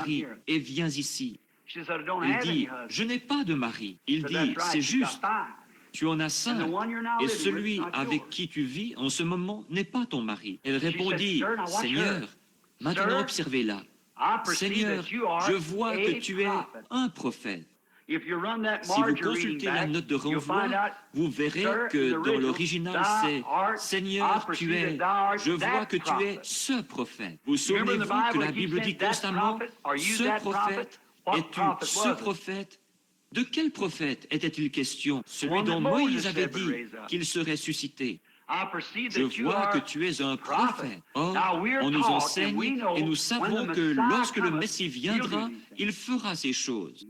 mari et viens ici. She said, I don't Il have any dit, husband. je n'ai pas de mari. Il Said, dit, that's right, c'est you got juste, 5. tu en as And 5. the one you're now Et living with is celui not avec yours. qui tu vis en ce moment n'est pas ton mari. Elle said, répondit, "Sir, now watch Seigneur, her. maintenant Sir, observez-la. I perceive Seigneur, that you are je vois que a tu es prophet. un prophète. If you run that Si vous margin reading consultez la back, note de you'll find renvoi, out, vous verrez Sir, que in the dans original, l'original, thou c'est art, Seigneur, I tu perceive es, that thou art je vois that que tu es prophet. ce prophète. Vous Remember in the souvenez-vous que Bible, la it keeps Bible dit saying that constamment prophet, or you ce that prophet, prophète, Es-tu ce prophète? De quel prophète était-il question? Celui dont Moïse avait dit qu'il serait suscité. Je vois que tu es un prophète. Or, on nous enseigne et nous savons que lorsque le Messie viendra, il fera ces choses.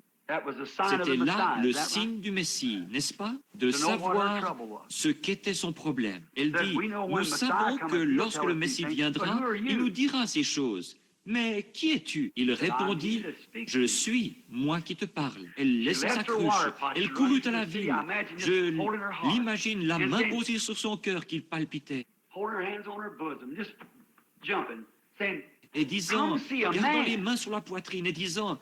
C'était là le signe du Messie, n'est-ce pas? De savoir ce qu'était son problème. Elle dit, nous savons que lorsque le Messie viendra, il nous dira ces choses. Mais qui es-tu? Il répondit, je suis, moi qui te parle. Elle laissa sa cruche, elle courut à la ville. Je l'imagine, la main posée sur son cœur qu'il palpitait. Et disant, gardant les mains sur la poitrine et disant,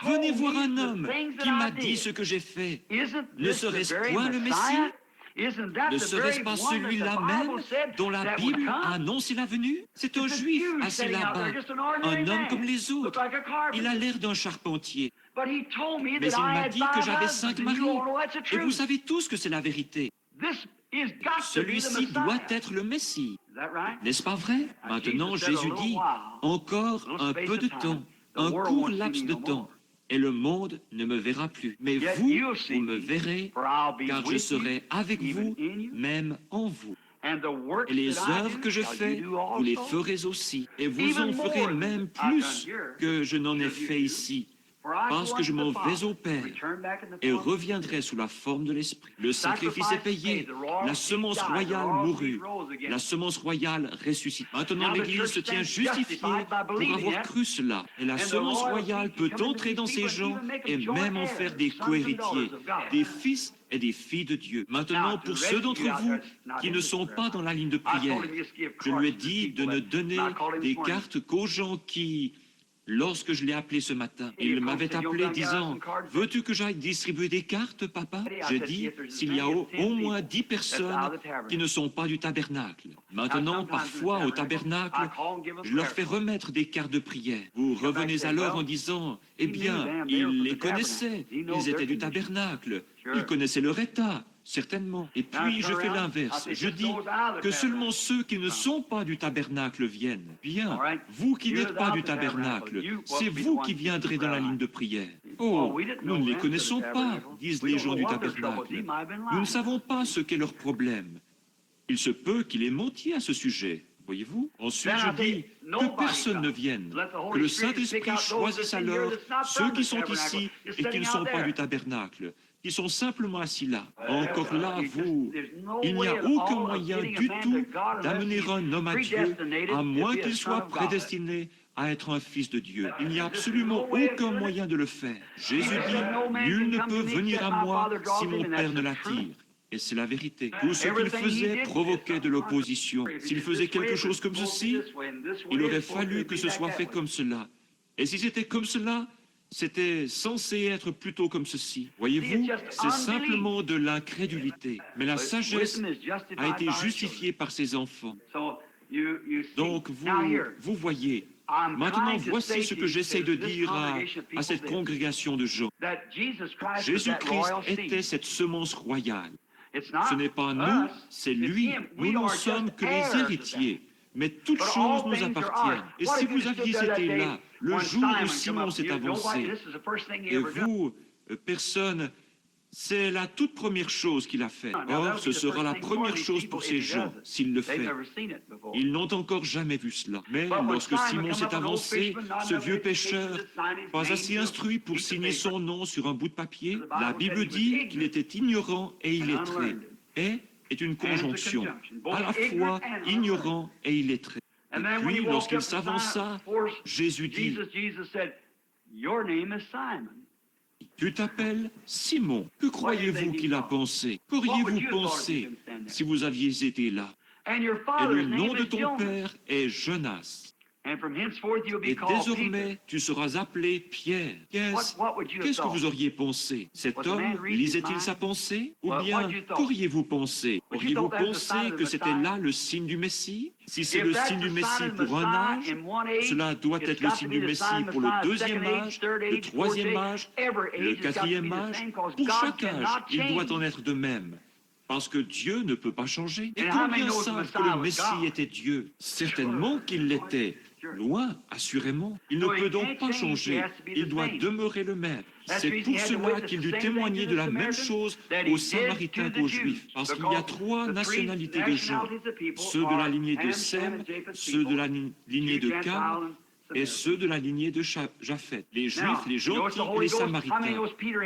venez voir un homme qui m'a dit ce que j'ai fait. Ne serait-ce point le Messie? Ne serait-ce pas celui-là même dont la Bible a annoncé la venue? C'est un juif assis là-bas, un homme comme les autres. Il a l'air d'un charpentier. Mais il m'a dit que j'avais 5 maris. Et vous savez tous que c'est la vérité. Celui-ci doit être le Messie. N'est-ce pas vrai? Maintenant, Jésus dit, encore un peu de temps, un court laps de temps, et le monde ne me verra plus. Mais vous me verrez, car je serai avec vous, même en vous. Et les œuvres que je fais, vous les ferez aussi. Et vous en ferez même plus que je n'en ai fait ici. Parce que je m'en vais au Père et reviendrai sous la forme de l'Esprit. Le sacrifice est payé, la semence royale mourut, la semence royale ressuscite. Maintenant, l'Église se tient justifiée pour avoir cru cela. Et la semence royale peut entrer dans ces gens et même en faire des co-héritiers, des fils et des filles de Dieu. Maintenant, pour ceux d'entre vous qui ne sont pas dans la ligne de prière, je lui ai dit de ne donner des cartes qu'aux gens qui... Lorsque je l'ai appelé ce matin, il m'avait appelé disant « Veux-tu que j'aille distribuer des cartes, papa ?» J'ai dit « S'il y a au moins 10 personnes qui ne sont pas du tabernacle. » Maintenant, parfois, au tabernacle, je leur fais remettre des cartes de prière. Vous revenez alors en disant « Eh bien, ils les connaissaient, ils étaient du tabernacle, ils connaissaient leur état. » Certainement. Et puis, je fais l'inverse. Je dis que seulement ceux qui ne sont pas du tabernacle viennent. Bien, vous qui n'êtes pas du tabernacle, c'est vous qui viendrez dans la ligne de prière. Oh, nous ne les connaissons pas, disent les gens du tabernacle. Nous ne savons pas ce qu'est leur problème. Il se peut qu'il ait menti à ce sujet. Voyez-vous? Ensuite, je dis que personne ne vienne, que le Saint-Esprit choisisse alors ceux qui sont ici et qui ne sont pas du tabernacle, qui sont simplement assis là. Encore là, il n'y a aucun moyen du tout d'amener un homme à Dieu, à moins qu'il soit prédestiné à être un fils de Dieu. Il n'y a absolument aucun moyen de le faire. Jésus dit, nul ne peut venir à moi si mon Père ne l'attire. Et c'est la vérité. Tout ce qu'il faisait provoquait de l'opposition. S'il faisait quelque chose comme ceci, il aurait fallu que ce soit fait comme cela. Et si c'était comme cela, c'était censé être plutôt comme ceci. Voyez-vous, c'est simplement de l'incrédulité. Mais la sagesse a été justifiée par ses enfants. Donc vous voyez, maintenant voici ce que j'essaie de dire à cette congrégation de gens. Jésus-Christ était cette semence royale. Ce n'est pas nous, c'est lui. Nous n'en sommes que les héritiers. Mais toutes choses nous appartiennent. Et si vous aviez été là, le jour où Simon s'est avancé, et vous, personne, c'est la toute première chose qu'il a faite. Or, ce sera la première chose pour ces gens, s'il le fait. Ils n'ont encore jamais vu cela. Mais lorsque Simon s'est avancé, ce vieux pêcheur, pas assez instruit pour signer son nom sur un bout de papier, la Bible dit qu'il était ignorant et illettré. Est une conjonction, à la fois ignorant et illettré. Et puis, lorsqu'il s'avança, Jésus dit, « Tu t'appelles Simon. Que croyez-vous qu'il a pensé? Qu'auriez-vous pensé si vous aviez été là? Et le nom de ton père est Jonas. Et désormais, tu seras appelé Pierre. Qu'est-ce que vous auriez pensé? Cet homme lisait-il sa pensée? Ou bien, qu'auriez-vous pensé? Auriez-vous pensé que c'était là le signe du Messie? Si c'est le signe du Messie pour un âge, cela doit être le signe du Messie pour le deuxième âge, le troisième âge, le quatrième âge. Pour chaque âge, il doit en être de même. Parce que Dieu ne peut pas changer. Et combien savent que le Messie était Dieu? Certainement qu'il l'était. Loin, assurément. Il ne peut donc pas changer. Il doit demeurer le même. C'est pour cela qu'il dut témoigner de la même chose aux Samaritains qu'aux Juifs. Parce qu'il y a trois nationalités de gens. Ceux de la lignée de Sem, ceux de la lignée de Cam et ceux de la lignée de Japheth. Les Juifs, les gentils et les Samaritains.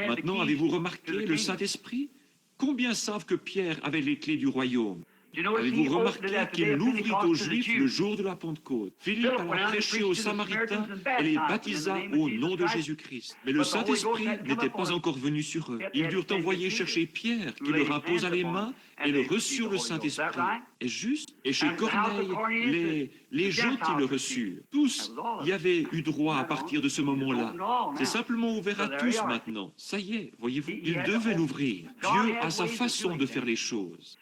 Maintenant, avez-vous remarqué le Saint-Esprit? Combien savent que Pierre avait les clés du royaume? Avez-vous remarqué qu'il l'ouvrit aux Juifs le jour de la Pentecôte? Philippe alla prêcher aux Samaritains et les baptisa au nom de Jésus-Christ. Mais le Saint-Esprit n'était pas encore venu sur eux. Ils durent envoyer chercher Pierre, qui leur imposa les mains, et le reçurent le Saint-Esprit. Est juste? Et chez Corneille, les gentils le reçurent. Tous y avaient eu droit à partir de ce moment-là. C'est simplement ouvert à tous maintenant. Ça y est, voyez-vous, il devait l'ouvrir. Dieu a sa façon de faire les choses.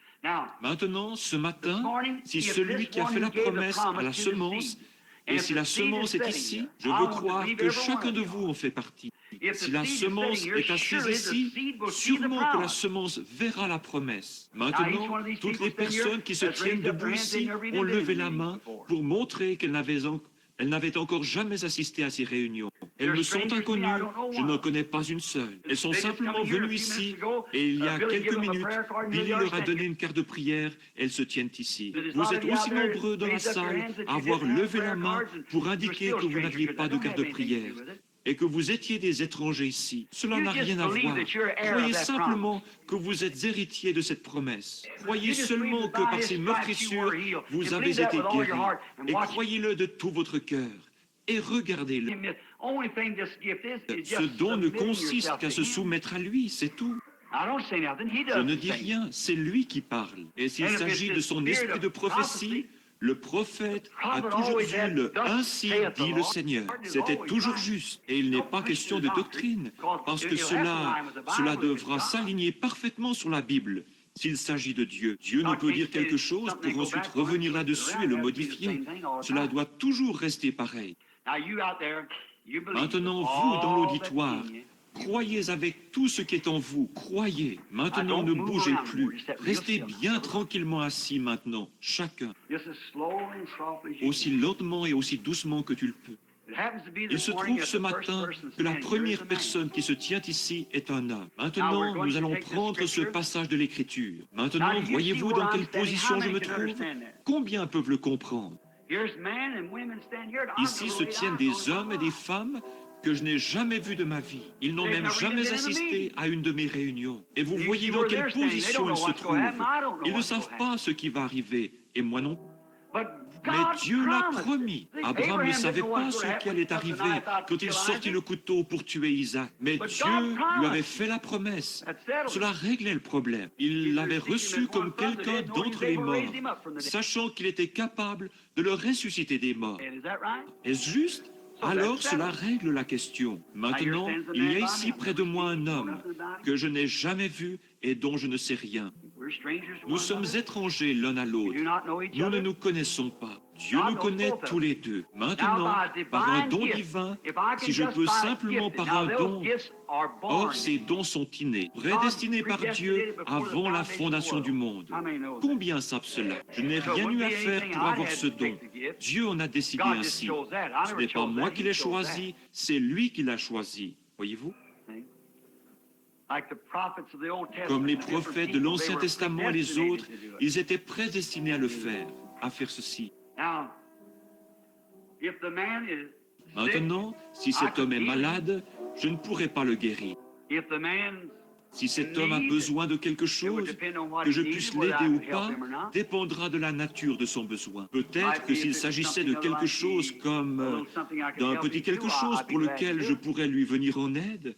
Maintenant, ce matin, si celui qui a fait la promesse a la semence, et si la semence est ici, je veux croire que chacun de vous en fait partie. Si la semence est assise ici, sûrement que la semence verra la promesse. Maintenant, toutes les personnes qui se tiennent debout ici ont levé la main pour montrer qu'elles n'avaient encore jamais assisté à ces réunions. Elles me sont inconnues, je n'en connais pas une seule. Elles sont simplement venues ici, et il y a quelques minutes, Billy leur a donné une carte de prière, elles se tiennent ici. Vous êtes aussi nombreux dans la salle à avoir levé la main pour indiquer que vous n'aviez pas de carte de prière, et que vous étiez des étrangers ici. Cela n'a rien à voir. Croyez simplement que vous êtes héritiers de cette promesse. Croyez seulement que par ces meurtrissures, vous avez été guéris. Et croyez-le de tout votre cœur. Et regardez-le. Ce don ne consiste qu'à se soumettre à lui, c'est tout. Je ne dis rien, c'est lui qui parle. Et s'il s'agit de son esprit de prophétie, le prophète a toujours dit le « ainsi dit le Seigneur ». C'était toujours juste. Et il n'est pas question de doctrine, parce que cela devra s'aligner parfaitement sur la Bible. S'il s'agit de Dieu, Dieu ne peut dire quelque chose pour ensuite revenir là-dessus et le modifier. Cela doit toujours rester pareil. Maintenant, vous, dans l'auditoire, croyez avec tout ce qui est en vous, croyez. Maintenant, ne bougez plus. Restez bien tranquillement assis maintenant, chacun, aussi lentement et aussi doucement que tu le peux. Il se trouve ce matin que la première personne qui se tient ici est un homme. Maintenant, nous allons prendre ce passage de l'Écriture. Maintenant, voyez-vous dans quelle position je me trouve? Combien peuvent le comprendre? Ici se tiennent des hommes et des femmes que je n'ai jamais vus de ma vie. Ils n'ont même jamais assisté à une de mes réunions. Et vous voyez dans quelle position ils se trouvent. Ils ne savent pas ce qui va arriver, et moi non. Mais Dieu l'a promis. Abraham ne savait pas ce qui allait arriver quand il sortit le couteau pour tuer Isaac. Mais Dieu lui avait fait la promesse. Cela réglait le problème. Il l'avait reçu comme quelqu'un d'entre les morts, sachant qu'il était capable de le ressusciter des morts. Est-ce juste? Alors cela règle la question. Maintenant, il y a ici près de moi un homme que je n'ai jamais vu et dont je ne sais rien. Nous sommes étrangers l'un à l'autre. Nous ne nous connaissons pas. Dieu nous connaît tous les deux. Maintenant, par un don divin, si je peux simplement par un don, or ces dons sont innés, prédestinés par Dieu avant la fondation du monde. Combien savent cela? Je n'ai rien eu à faire pour avoir ce don. Dieu en a décidé ainsi. Ce n'est pas moi qui l'ai choisi, c'est lui qui l'a choisi. Voyez-vous? Comme les prophètes de l'Ancien Testament et les autres, ils étaient prédestinés à le faire, à faire ceci. Maintenant, si cet homme est malade, je ne pourrai pas le guérir. Si cet homme a besoin de quelque chose, que je puisse l'aider ou pas, dépendra de la nature de son besoin. Peut-être que s'il s'agissait de quelque chose comme d'un petit quelque chose pour lequel je pourrais lui venir en aide,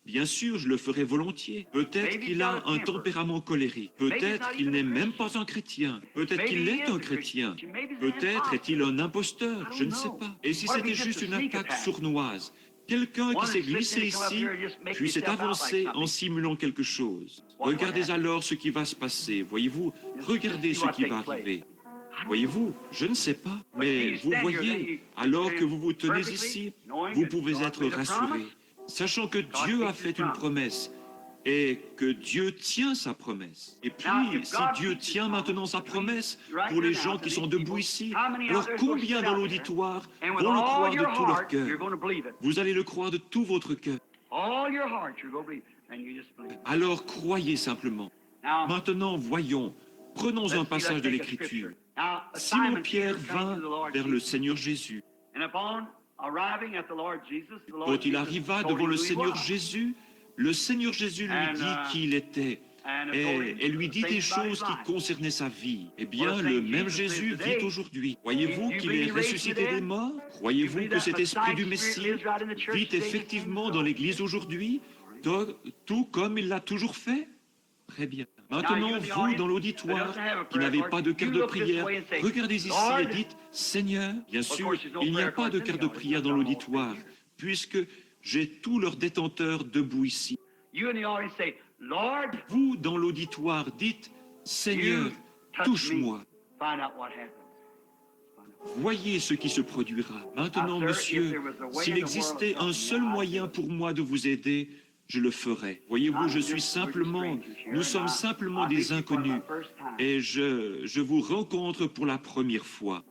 bien sûr, je le ferai volontiers. Peut-être qu'il a un tempérament colérique. Peut-être qu'il n'est même pas un chrétien. Peut-être qu'il est un chrétien. Peut-être est-il un imposteur. Je ne sais pas. Et si c'était juste une attaque sournoise? Quelqu'un qui s'est glissé ici, puis s'est avancé en simulant quelque chose. Regardez alors ce qui va se passer. Voyez-vous, regardez ce qui va arriver. Voyez-vous, je ne sais pas. Mais vous voyez, alors que vous vous tenez ici, vous pouvez être rassurés. Sachant que Dieu a fait une promesse, est que Dieu tient sa promesse. Et puis, si Dieu tient maintenant sa promesse pour les gens qui sont debout ici, alors combien dans l'auditoire vont le croire de tout leur cœur? Vous allez le croire de tout votre cœur. Alors croyez simplement. Maintenant, voyons, prenons un passage de l'Écriture. Simon-Pierre vint vers le Seigneur Jésus. Quand il arriva devant le Seigneur Jésus, le Seigneur Jésus lui dit qui il était et lui dit des choses qui concernaient sa vie. Eh bien, le même Jésus vit aujourd'hui. Croyez-vous qu'il est ressuscité des morts? Croyez-vous que cet esprit du Messie vit effectivement dans l'Église aujourd'hui, tout comme il l'a toujours fait? Très bien. Maintenant, vous, dans l'auditoire, qui n'avez pas de carte de prière, regardez ici et dites, Seigneur, bien sûr, il n'y a pas de carte de prière dans l'auditoire, puisque j'ai tous leurs détenteurs debout ici. Vous, dans l'auditoire, dites, Seigneur, touche-moi. Voyez ce qui se produira. Maintenant, monsieur, s'il existait un seul moyen pour moi de vous aider, je le ferai. Voyez-vous, nous sommes simplement des inconnus et je vous rencontre pour la première fois.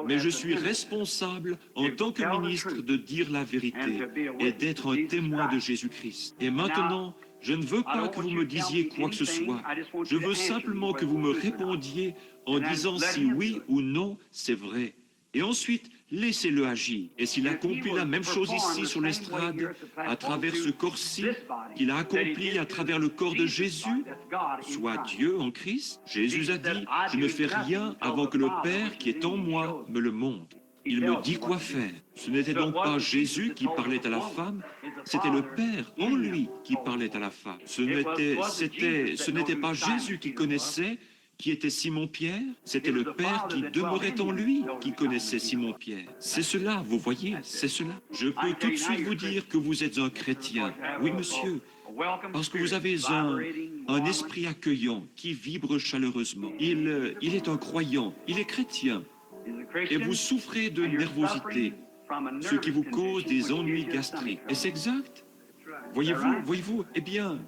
Mais je suis responsable en tant que ministre de dire la vérité et d'être un témoin de Jésus-Christ. Et maintenant, je ne veux pas que vous me disiez quoi que ce soit. Je veux simplement que vous me répondiez en disant si oui ou non c'est vrai. Et ensuite, laissez-le agir. Et s'il accomplit la même chose ici sur l'estrade, à travers ce corps-ci, qu'il a accompli à travers le corps de Jésus, soit Dieu en Christ, Jésus a dit, je ne fais rien avant que le Père qui est en moi me le montre. Il me dit quoi faire. Ce n'était donc pas Jésus qui parlait à la femme, c'était le Père en lui qui parlait à la femme. Ce n'était pas Jésus qui connaissait qui était Simon-Pierre, c'était le Père qui demeurait en lui qui connaissait Simon-Pierre. C'est cela, vous voyez, c'est cela. Je peux tout de suite vous dire que vous êtes un chrétien. Oui, monsieur, parce que vous avez un esprit accueillant qui vibre chaleureusement. Il est un croyant, il est chrétien. Et vous souffrez de nervosité, ce qui vous cause des ennuis gastriques. Est-ce exact? Voyez-vous, eh bien,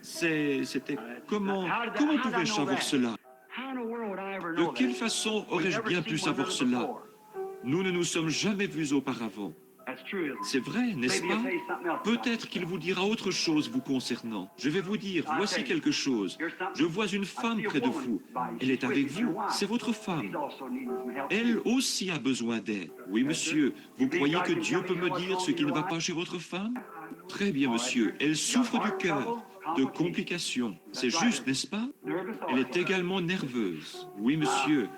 c'était... Comment pouvais-je savoir cela? De quelle façon aurais-je bien pu savoir cela? Nous ne nous sommes jamais vus auparavant. C'est vrai, n'est-ce pas? Peut-être qu'il vous dira autre chose vous concernant. Je vais vous dire, voici quelque chose. Je vois une femme près de vous. Elle est avec vous, c'est votre femme. Elle aussi a besoin d'aide. Oui, monsieur, vous croyez que Dieu peut me dire ce qui ne va pas chez votre femme? Très bien, monsieur. Elle souffre du cœur, de complications. C'est juste, n'est-ce pas? Elle est également nerveuse. Oui, monsieur.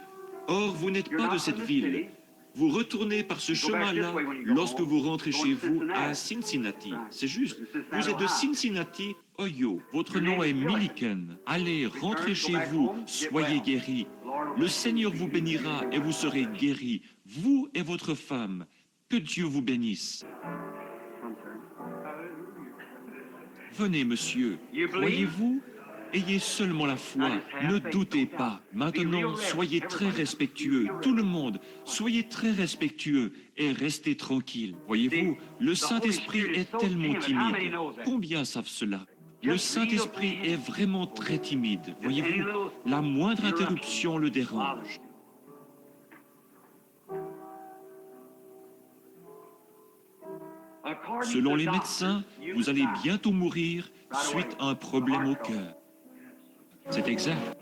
Or, vous n'êtes pas de cette ville. Vous retournez par ce chemin-là lorsque vous rentrez chez vous à Cincinnati. C'est juste. Vous êtes de Cincinnati, Ohio. Votre nom est Milliken. Allez, rentrez chez vous, soyez guéris. Le Seigneur vous bénira et vous serez guéris, vous et votre femme. Que Dieu vous bénisse. Venez, monsieur. Croyez-vous? Ayez seulement la foi, ne doutez pas. Maintenant, soyez très respectueux, tout le monde, soyez très respectueux et restez tranquille. Voyez-vous, le Saint-Esprit est tellement timide. Combien savent cela? Le Saint-Esprit est vraiment très timide. Voyez-vous, la moindre interruption le dérange. Selon les médecins, vous allez bientôt mourir suite à un problème au cœur. C'est exact.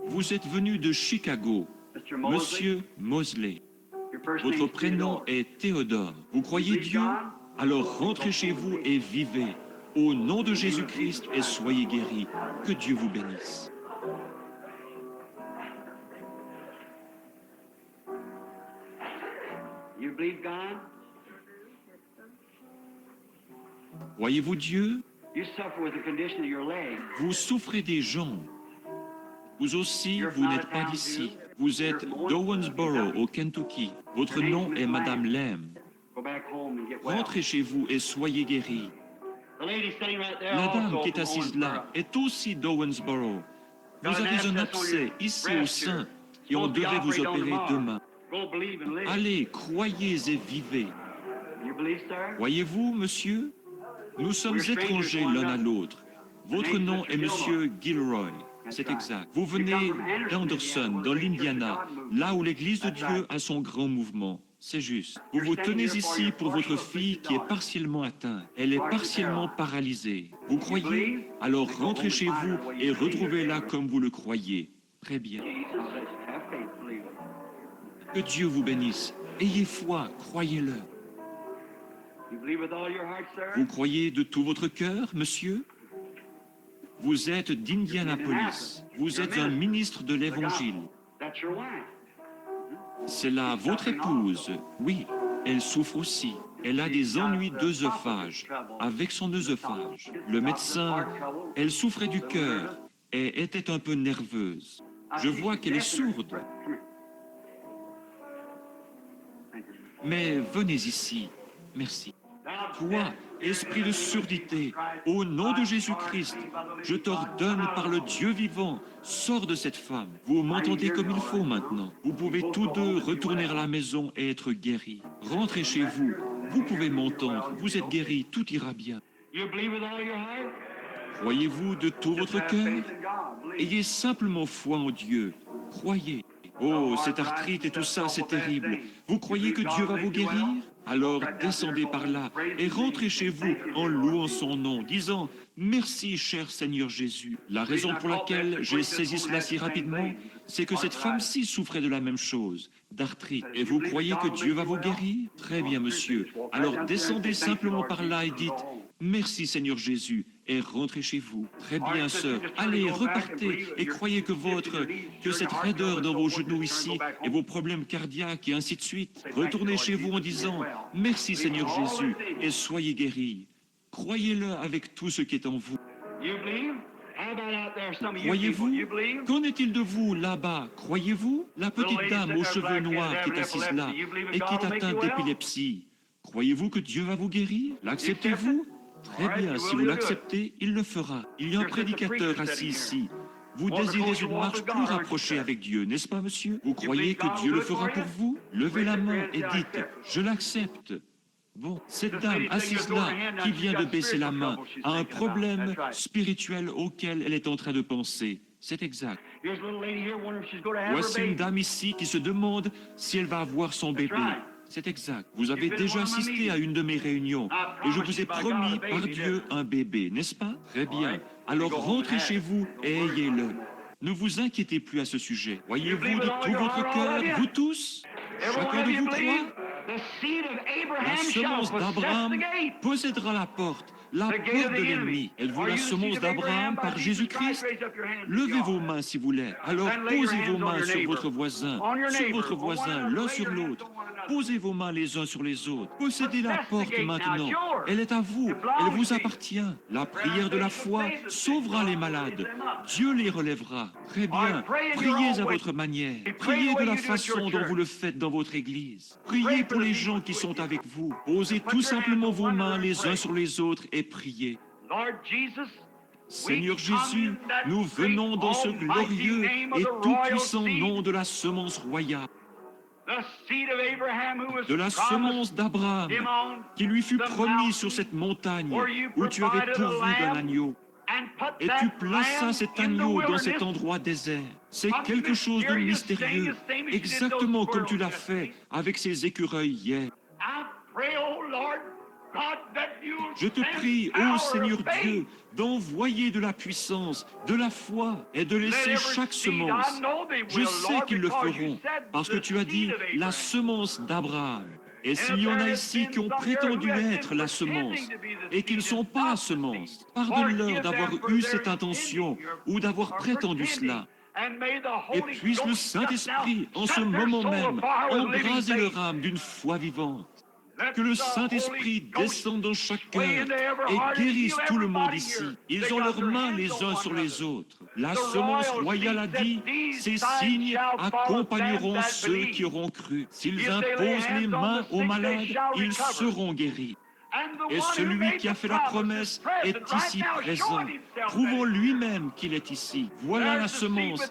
Vous êtes venu de Chicago, Monsieur Mosley. Votre prénom est Théodore. Vous croyez Dieu? Alors rentrez chez vous et vivez. Au nom de Jésus-Christ et soyez guéris. Que Dieu vous bénisse. Voyez-vous Dieu? Vous souffrez des jambes. Vous aussi, vous n'êtes pas d'ici. Vous êtes d'Owensboro, au Kentucky. Votre nom est Madame Lamb. Rentrez chez vous et soyez guéris. La dame qui est assise là est aussi d'Owensboro. Vous avez un abcès ici au sein et on devrait vous opérer demain. Go believe and live. Allez, croyez et vivez. You believe, sir? Croyez-vous, monsieur? Nous sommes étrangers l'un à l'autre. Votre nom est Monsieur Gilroy. C'est exact. Vous venez d'Anderson, dans l'Indiana, là où l'Église de Dieu a son grand mouvement. C'est juste. Vous vous tenez ici pour votre fille qui est partiellement atteinte. Elle est partiellement paralysée. Vous croyez? Alors rentrez chez vous et retrouvez-la comme vous le croyez. Très bien. Jesus says, have faith, believe it. Que Dieu vous bénisse. Ayez foi, croyez-le. You believe with all your heart, sir? Vous croyez de tout votre cœur, monsieur? Vous êtes d'Indianapolis. Vous êtes un ministre de l'Évangile. That's your wife. C'est là votre épouse. Oui, elle souffre aussi. Elle a des ennuis d'œsophage, avec son œsophage. Le médecin, elle souffrait du cœur et était un peu nerveuse. Je vois qu'elle est sourde. Mais venez ici. Merci. Toi, esprit de surdité, au nom de Jésus-Christ, je t'ordonne par le Dieu vivant, sors de cette femme. Vous m'entendez comme il faut maintenant. Vous pouvez tous deux retourner à la maison et être guéris. Rentrez chez vous. Vous pouvez m'entendre. Vous êtes guéris. Tout ira bien. You believe with all your heart? Croyez-vous de tout votre Have cœur? faith in God. Believe. Ayez simplement foi en Dieu. Croyez. Oh, cette arthrite et tout ça, c'est terrible. Vous croyez que Dieu va vous guérir? Alors descendez par là et rentrez chez vous en louant son nom, disant « Merci, cher Seigneur Jésus ». La raison pour laquelle j'ai saisi cela si rapidement, c'est que cette femme-ci souffrait de la même chose, d'arthrite. Et vous croyez que Dieu va vous guérir? Très bien, monsieur. Alors descendez simplement par là et dites « Merci, Seigneur Jésus ». Et rentrez chez vous. Très bien, sœur. Allez, repartez et croyez que cette raideur dans vos genoux ici et vos problèmes cardiaques et ainsi de suite. Retournez chez vous en disant « Merci Seigneur Jésus » et soyez guéris. Croyez-le avec tout ce qui est en vous. You believe? How about out there, some of you people? Croyez-vous? You believe? Qu'en est-il de vous là-bas? Croyez-vous? La petite dame aux cheveux noirs qui est assise là et qui est atteinte d'épilepsie. Croyez-vous que Dieu va vous guérir? L'acceptez-vous? Très bien, si vous l'acceptez, il le fera. Il y a un prédicateur assis ici. Vous désirez une marche plus rapprochée avec Dieu, n'est-ce pas, monsieur? Vous croyez que Dieu le fera pour vous? Levez la main et dites « Je l'accepte ». Bon, cette dame assise là, qui vient de baisser la main, a un problème spirituel auquel elle est en train de penser. C'est exact. Here's a little lady here wondering if she's going to have her Voici une baby. dame ici qui se demande si elle va avoir son bébé. C'est exact. Vous avez déjà assisté à une de mes réunions et je vous ai promis par Dieu un bébé, n'est-ce pas? Très bien. Alors rentrez chez vous et ayez-le. Ne vous inquiétez plus à ce sujet. Voyez-vous de tout votre cœur, vous tous? Chacun de vous croit? The seed of La Abraham shall semence possess d'Abraham the gate. possédera la porte de l'ennemi. Êtes-vous la semence d'Abraham par Jésus-Christ? Levez vos mains si vous l'êtes. Alors posez vos mains sur votre voisin, l'un sur l'autre. Posez vos mains les uns sur les autres. Possédez la porte maintenant. Elle est à vous. Elle vous appartient. La prière de la foi sauvera les malades. Dieu les relèvera. Très bien. Priez à votre manière. Priez de la façon dont vous le faites dans votre église. Priez pour les gens qui sont avec vous. Posez tout simplement vos mains les uns sur les autres et priez. Lord Jesus, Seigneur Jésus, nous venons dans ce glorieux et tout-puissant nom de la semence royale, the seed of Abraham who was de la semence d'Abraham, him on qui lui fut the promis mountain sur cette montagne where you où tu avais provided a pourvu d'un lamb agneau. and put Et that tu plaças lamb cet in the agneau dans wilderness. cet endroit désert. C'est Something quelque chose de mysterious, mystérieux, same as you did exactement those comme tu l'as squirrels fait avec ces écureuils hier. I pray, oh Lord God, that you Je te send prie, ô power Seigneur of faith. Dieu, d'envoyer de la puissance, de la foi et de laisser Let every chaque seed, semence. I know they Je will, sais Lord, qu'ils le because you feront, said parce que the tu as dit seed of la Abraham. semence d'Abraham. Et s'il y en a ici qui ont prétendu être la semence et qui ne sont pas la semence, pardonne-leur d'avoir eu cette intention ou d'avoir prétendu cela. Et puisse le Saint-Esprit, en ce moment même, embraser leur âme d'une foi vivante. Que le Saint-Esprit descende dans chaque cœur et guérisse tout le monde ici. Ils ont leurs mains les uns sur les autres. La semence royale a dit, ces signes accompagneront ceux qui auront cru. S'ils imposent les mains aux malades, ils seront guéris. Et celui qui a fait la promesse est ici présent. Prouvons lui-même qu'il est ici. Voilà la semence.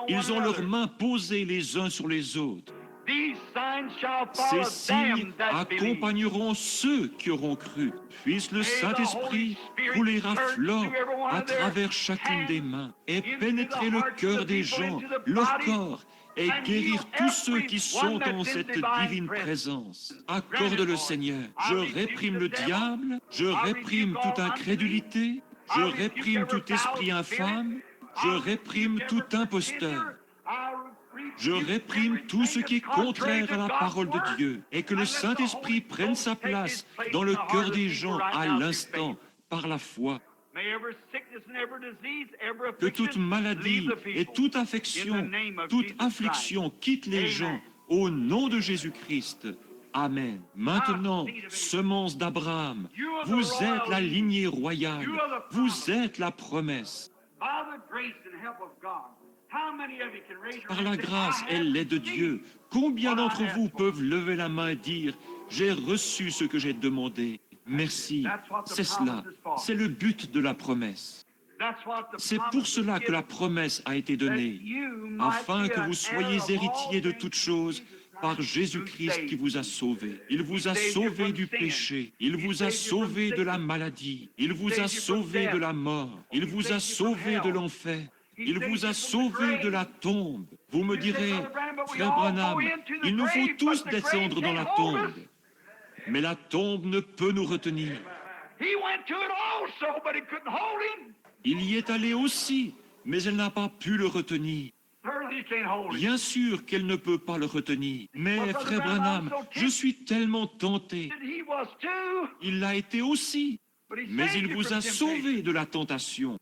Ils ont leurs mains posées les uns sur les autres. These signs shall Ces follow signes them that believe. accompagneront ceux qui auront cru. Puisse le Saint-Esprit couler à flot à travers chacune des mains et pénétrer le cœur des gens, leur corps, et guérir tous ceux qui sont dans cette divine présence. Accorde-le, Seigneur. Je réprime le diable, je réprime toute incrédulité, je réprime tout esprit infâme, je réprime tout imposteur. Je réprime tout ce qui est contraire à la parole de Dieu et que le Saint-Esprit prenne sa place dans le cœur des gens à l'instant, par la foi. Que toute maladie et toute affection quitte les gens au nom de Jésus-Christ. Amen. Maintenant, semence d'Abraham, vous êtes la lignée royale, vous êtes la promesse. Par la grâce et l'aide de Dieu, combien d'entre vous peuvent lever la main et dire « J'ai reçu ce que j'ai demandé. Merci. » C'est cela. C'est le but de la promesse. C'est pour cela que la promesse a été donnée, afin que vous soyez héritiers de toutes choses par Jésus-Christ qui vous a sauvés. Il vous a sauvés du péché, il vous a sauvés de la maladie, il vous a sauvés de la mort, il vous a sauvés de l'enfer. Il vous a sauvés de la tombe. Vous me direz, frère Branham, il nous faut tous descendre dans la tombe. Mais la tombe ne peut nous retenir. Il y est allé aussi, mais elle n'a pas pu le retenir. Bien sûr qu'elle ne peut pas le retenir. Mais, frère Branham, je suis tellement tenté. Il l'a été aussi, mais il vous a sauvés de la tentation.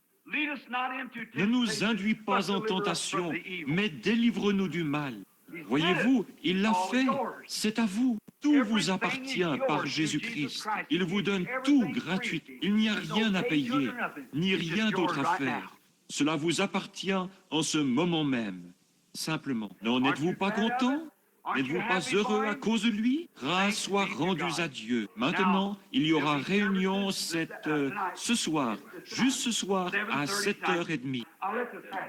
Ne nous induis pas en tentation, mais délivre-nous du mal. Voyez-vous, il l'a fait, c'est à vous. Tout vous appartient par Jésus-Christ. Il vous donne tout gratuitement. Il n'y a rien à payer, ni rien d'autre à faire. Cela vous appartient en ce moment même, simplement. N'en êtes-vous pas content? N'êtes-vous pas heureux à cause de lui? Grâce soit rendue à Dieu. Maintenant, il y aura réunion ce soir, juste ce soir, à 7h30.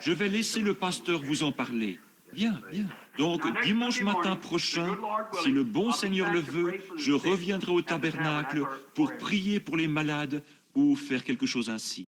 Je vais laisser le pasteur vous en parler. Bien, bien. Donc, dimanche matin prochain, si le bon Seigneur le veut, je reviendrai au tabernacle pour prier pour les malades ou faire quelque chose ainsi.